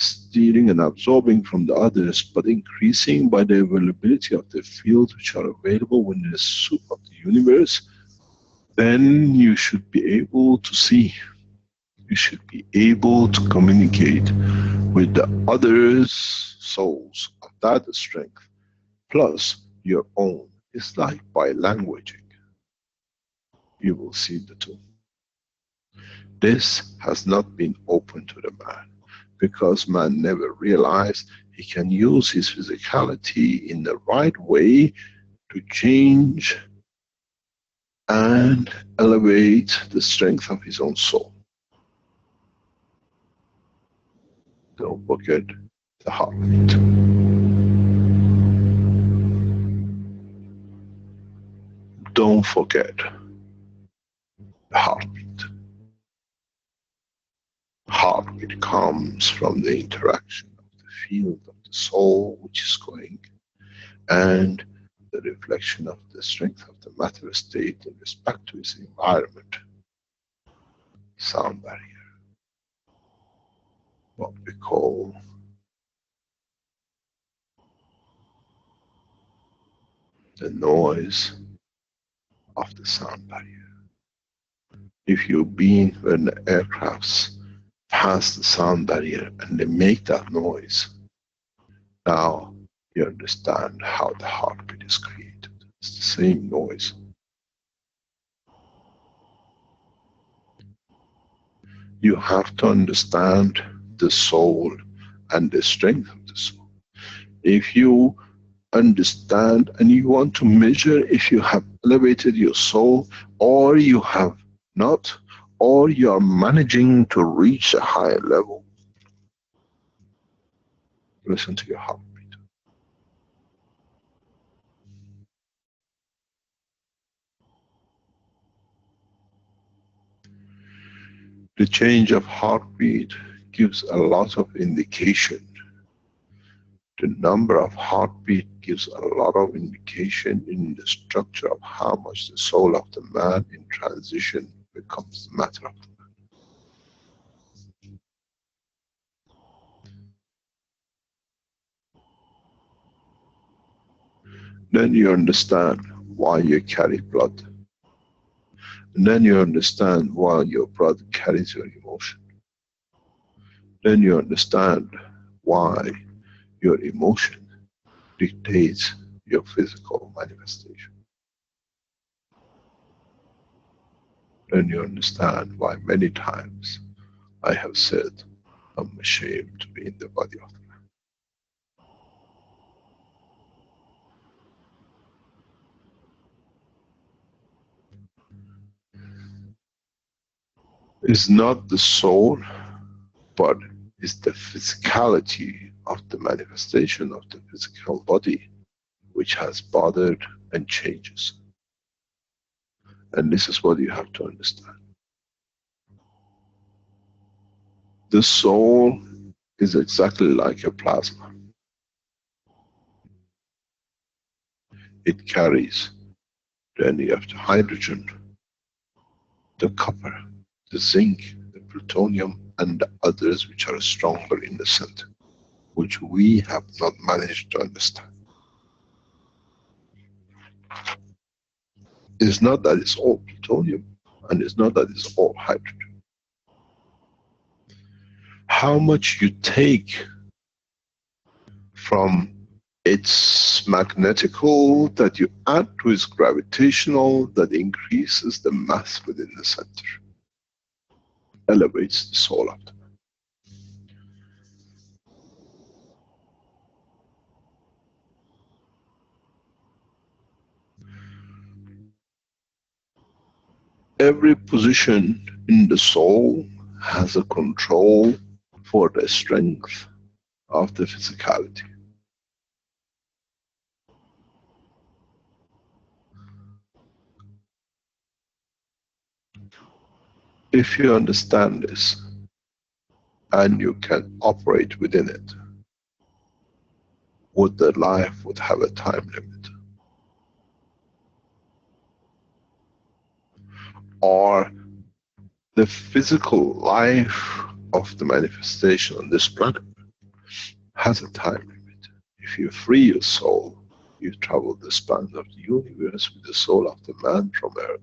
stealing and absorbing from the others, but increasing by the availability of the fields which are available within the soup of the universe, then you should be able to see. You should be able to communicate with the others' souls of that strength, plus your own. It's like by languaging. You will see the two. This has not been open to the man, because man never realized he can use his physicality in the right way to change and elevate the strength of his own soul. Don't forget the heartbeat. Don't forget the heartbeat. Heartbeat comes from the interaction of the field of the soul which is going, and the reflection of the strength of the matter state in respect to its environment. Sound barrier. What we call the noise of the sound barrier. If you've been when the aircrafts pass the sound barrier and they make that noise, now you understand how the heartbeat is created. It's the same noise. You have to understand the soul and the strength of the soul. If you understand and you want to measure if you have elevated your soul or you have not, or you are managing to reach a higher level, listen to your heartbeat. The change of heartbeat gives a lot of indication. The number of heartbeat gives a lot of indication in the structure of how much the soul of the man in transition becomes the matter of the man. Then you understand why you carry blood. And then you understand why your blood carries your emotion. Then you understand why your emotion dictates your physical manifestation. Then you understand why many times I have said, I'm ashamed to be in the body of the man. It's not the soul, but it's the physicality of the manifestation of the physical body which has bothered and changes. And this is what you have to understand. The soul is exactly like a plasma. It carries the energy of the hydrogen, the copper, the zinc, the plutonium, and the others which are stronger in the center, which we have not managed to understand. It's not that it's all plutonium, and it's not that it's all hydrogen. How much you take from its magnetical that you add to its gravitational that increases the mass within the center, elevates the soul of the man. Every position in the soul has a control for the strength of the physicality. If you understand this and you can operate within it, would the life would have a time limit? Or the physical life of the manifestation on this planet has a time limit. If you free your soul, you travel the span of the universe with the soul of the man from Earth.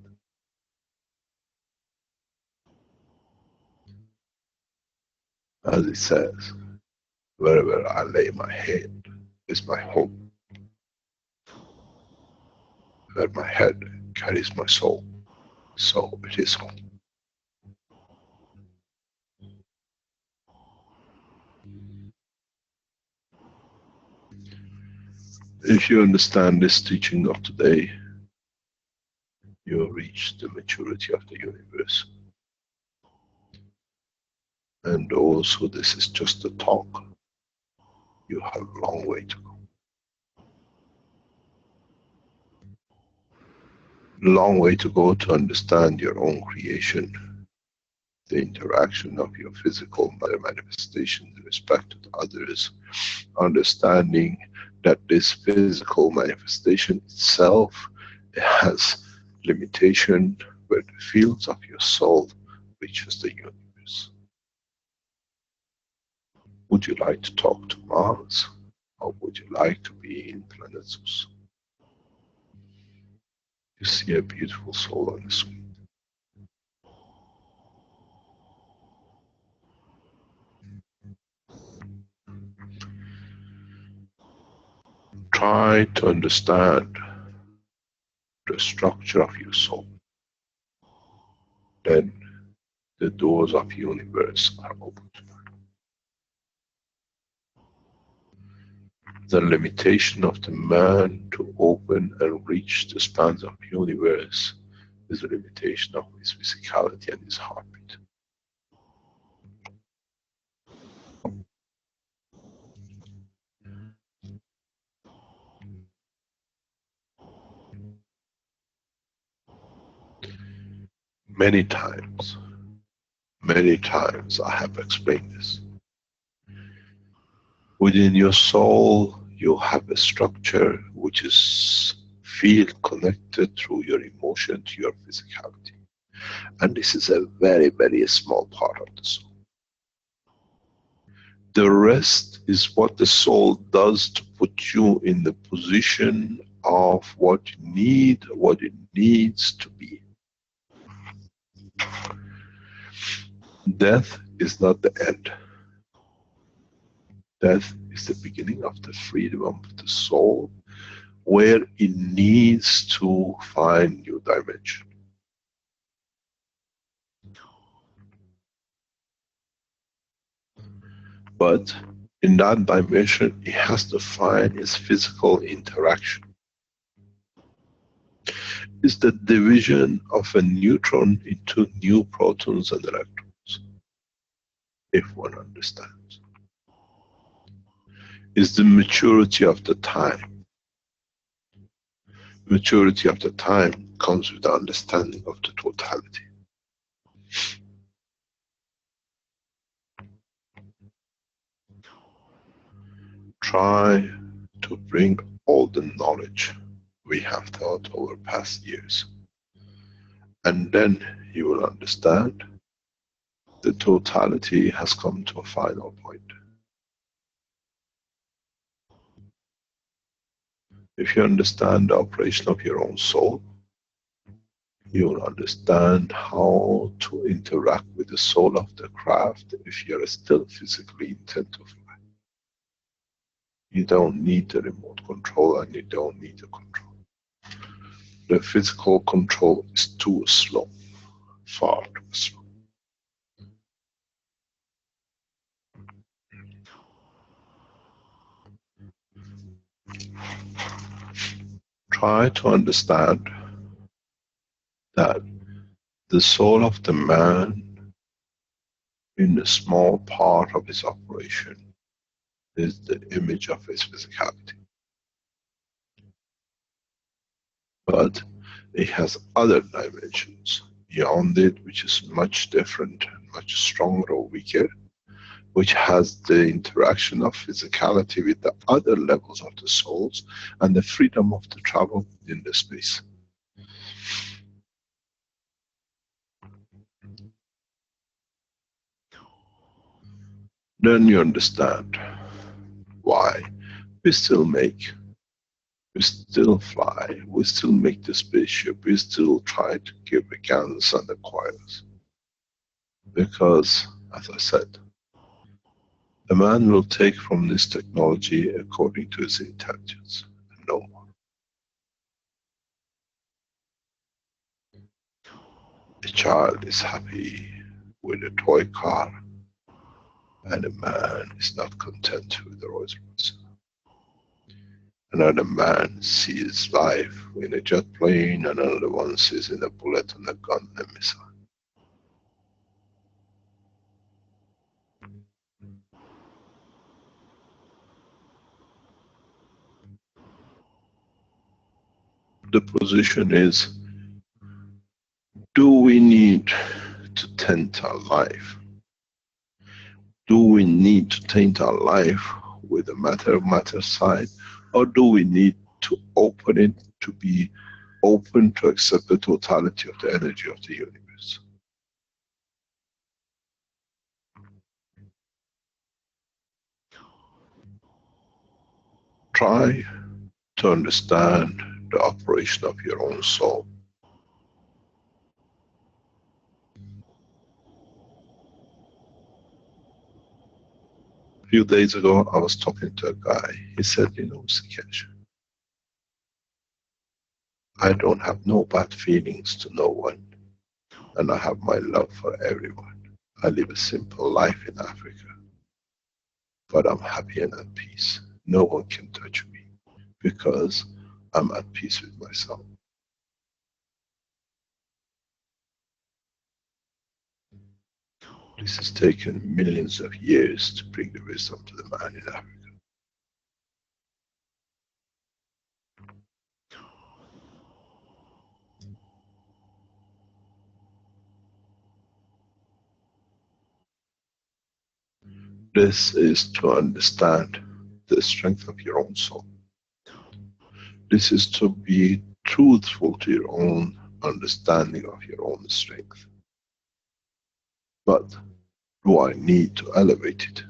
As it says, wherever I lay my head is my home. Where my head carries my soul, so it is home. If you understand this teaching of today, you will reach the maturity of the universe. And those who this is just a talk, you have a long way to go. Long way to go to understand your own creation, the interaction of your physical manifestation in respect to others, understanding that this physical manifestation itself has limitation, where the fields of your soul reaches the universe. Would you like to talk to Mars, or would you like to be in planet Zeus? You see a beautiful soul on the screen. Try to understand the structure of your soul. Then the doors of the universe are open. The limitation of the man to open and reach the spans of the universe is the limitation of his physicality and his heartbeat. Many times I have explained this. Within your soul, you have a structure which is field connected through your emotion to your physicality. And this is a very, very small part of the soul. The rest is what the soul does to put you in the position of what you need, what it needs to be. Death is not the end. Death is the beginning of the freedom of the soul, where it needs to find new dimension. But in that dimension, it has to find its physical interaction. It's the division of a neutron into new protons and electrons, if one understands. It's the maturity of the time. Maturity of the time comes with the understanding of the totality. Try to bring all the knowledge we have taught over past years, and then you will understand the totality has come to a final point. If you understand the operation of your own soul, you will understand how to interact with the soul of the craft if you are still physically intent to fly. You don't need the remote control, and you don't need the control. The physical control is too slow, far too slow. Try to understand that the soul of the man, in a small part of his operation, is the image of his physicality. But it has other dimensions beyond it, which is much different, much stronger or weaker, which has the interaction of physicality with the other levels of the souls and the freedom of the travel in the space. Then you understand why we still make, we still fly, we still make the spaceship, we still try to give the guns and the coils. Because, as I said, A man will take from this technology according to his intelligence, no more. A child is happy with a toy car, and a man is not content with a Rolls Royce. Another man sees life in a jet plane, and another one sees in a bullet and a gun and a missile. The position is, do we need to taint our life? Do we need to taint our life with the matter side, or do we need to open it to be open to accept the totality of the energy of the universe? Try to understand the operation of your own soul. A few days ago, I was talking to a guy. He said, you know, Mr. Keshe, I don't have no bad feelings to no one, and I have my love for everyone. I live a simple life in Africa, but I'm happy and at peace. No one can touch me because I'm at peace with myself. This has taken millions of years to bring the wisdom to the man in Africa. This is to understand the strength of your own soul. This is to be truthful to your own understanding of your own strength. But do I need to elevate it?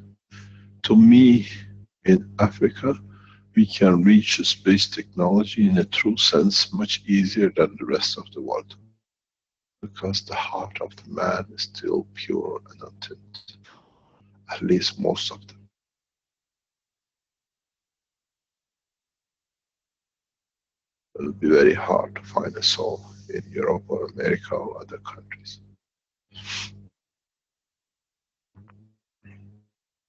To me, in Africa, we can reach space technology in a true sense much easier than the rest of the world. Because the heart of the man is still pure and untainted. At least most of them. It will be very hard to find a soul in Europe or America or other countries.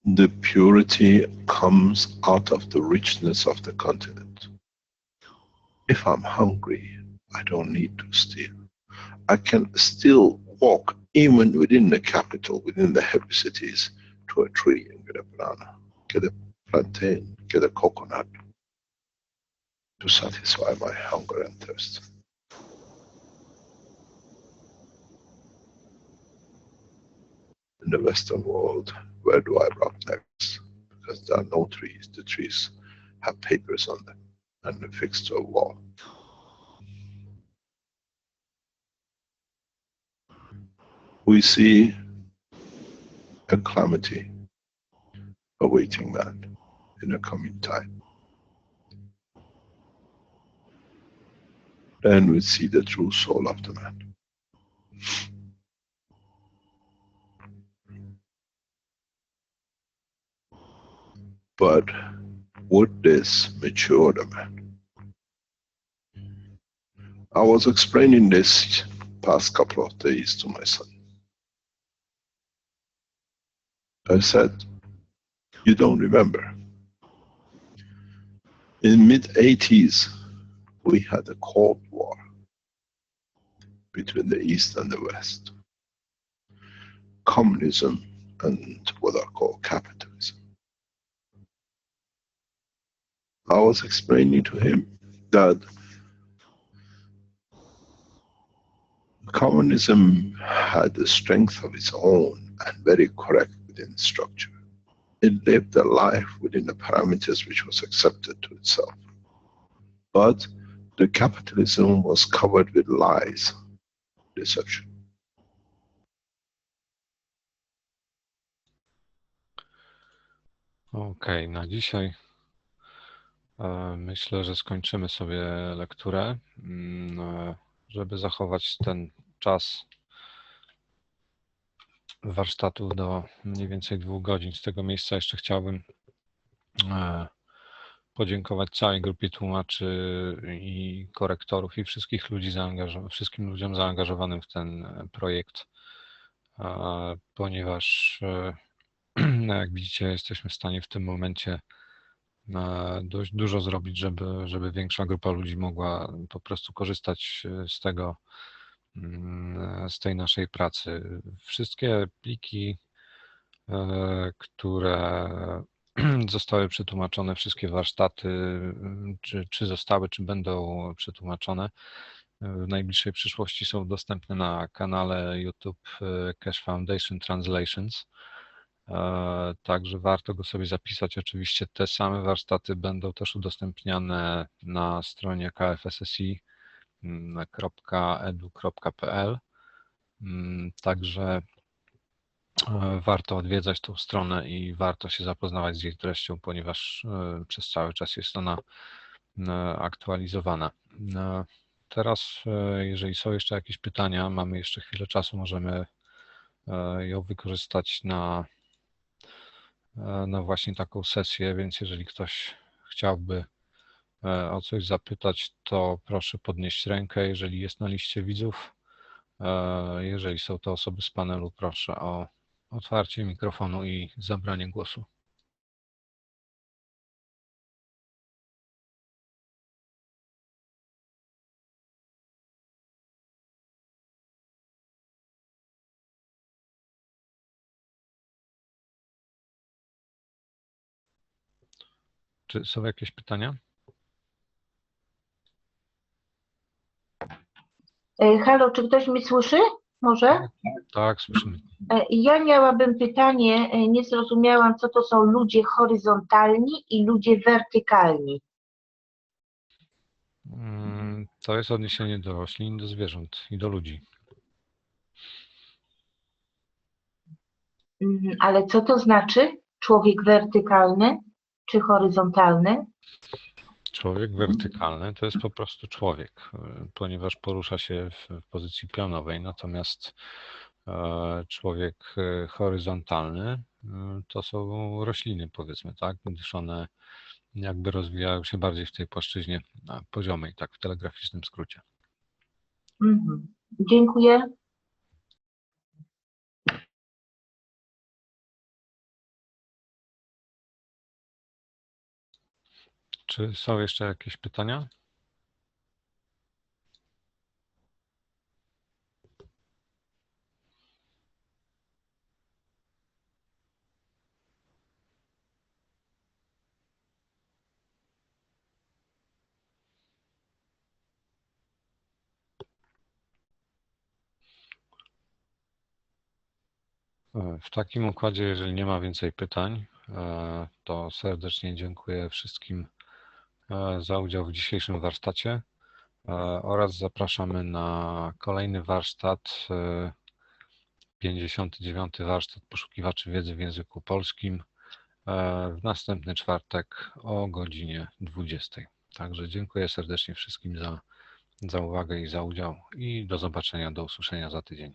The purity comes out of the richness of the continent. If I'm hungry, I don't need to steal. I can still walk even within the capital, within the heavy cities, to a tree and get a banana, get a plantain, get a coconut to satisfy my hunger and thirst. In the Western world, where do I rock next? Because there are no trees. The trees have papers on them and they're fixed to a wall. We see a calamity awaiting man in a coming time. Then we see the true soul of the man. But would this mature the man? I was explaining this past couple of days to my son. I said, you don't remember. In mid-80s, we had a Cold War between the East and the West. Communism and what I call capitalism. I was explaining to him that communism had a strength of its own and very correct within structure. It lived a life within the parameters which was accepted to itself. But the capitalism was covered with lies, deception. Okej, na dzisiaj myślę, że skończymy sobie lekturę, żeby zachować ten czas warsztatu do mniej więcej 2 godzin. Z tego miejsca jeszcze chciałbym podziękować całej grupie tłumaczy i korektorów i wszystkich ludzi wszystkim ludziom zaangażowanym w ten projekt, ponieważ jak widzicie, jesteśmy w stanie w tym momencie dość dużo zrobić, żeby większa grupa ludzi mogła po prostu korzystać z tej naszej pracy. Wszystkie pliki, które zostały przetłumaczone, wszystkie warsztaty, czy zostały, czy będą przetłumaczone, w najbliższej przyszłości są dostępne na kanale YouTube KF Foundation Translations. Także warto go sobie zapisać. Oczywiście te same warsztaty będą też udostępniane na stronie KF SSI .edu.pl. Także warto odwiedzać tą stronę i warto się zapoznawać z jej treścią, ponieważ przez cały czas jest ona aktualizowana. Teraz, jeżeli są jeszcze jakieś pytania, mamy jeszcze chwilę czasu, możemy ją wykorzystać na właśnie taką sesję, więc jeżeli ktoś chciałby o coś zapytać, to proszę podnieść rękę, jeżeli jest na liście widzów. Jeżeli są to osoby z panelu, proszę o otwarcie mikrofonu i zabranie głosu. Czy są jakieś pytania? Halo, czy ktoś mnie słyszy? Może? Tak, słyszymy. Ja miałabym pytanie, nie zrozumiałam, co to są ludzie horyzontalni i ludzie wertykalni. To jest odniesienie do roślin, do zwierząt i do ludzi. Ale co to znaczy? Człowiek wertykalny czy horyzontalny? Człowiek wertykalny to jest po prostu człowiek, ponieważ porusza się w pozycji pionowej, natomiast człowiek horyzontalny to są rośliny, powiedzmy, tak, gdyż one jakby rozwijają się bardziej w tej płaszczyźnie poziomej, tak w telegraficznym skrócie. Dziękuję. Czy są jeszcze jakieś pytania? W takim układzie, jeżeli nie ma więcej pytań, to serdecznie dziękuję wszystkim za udział w dzisiejszym warsztacie oraz zapraszamy na kolejny warsztat, 59. warsztat poszukiwaczy wiedzy w języku polskim w następny czwartek o godzinie 20. Także dziękuję serdecznie wszystkim za uwagę i za udział i do zobaczenia, do usłyszenia za tydzień.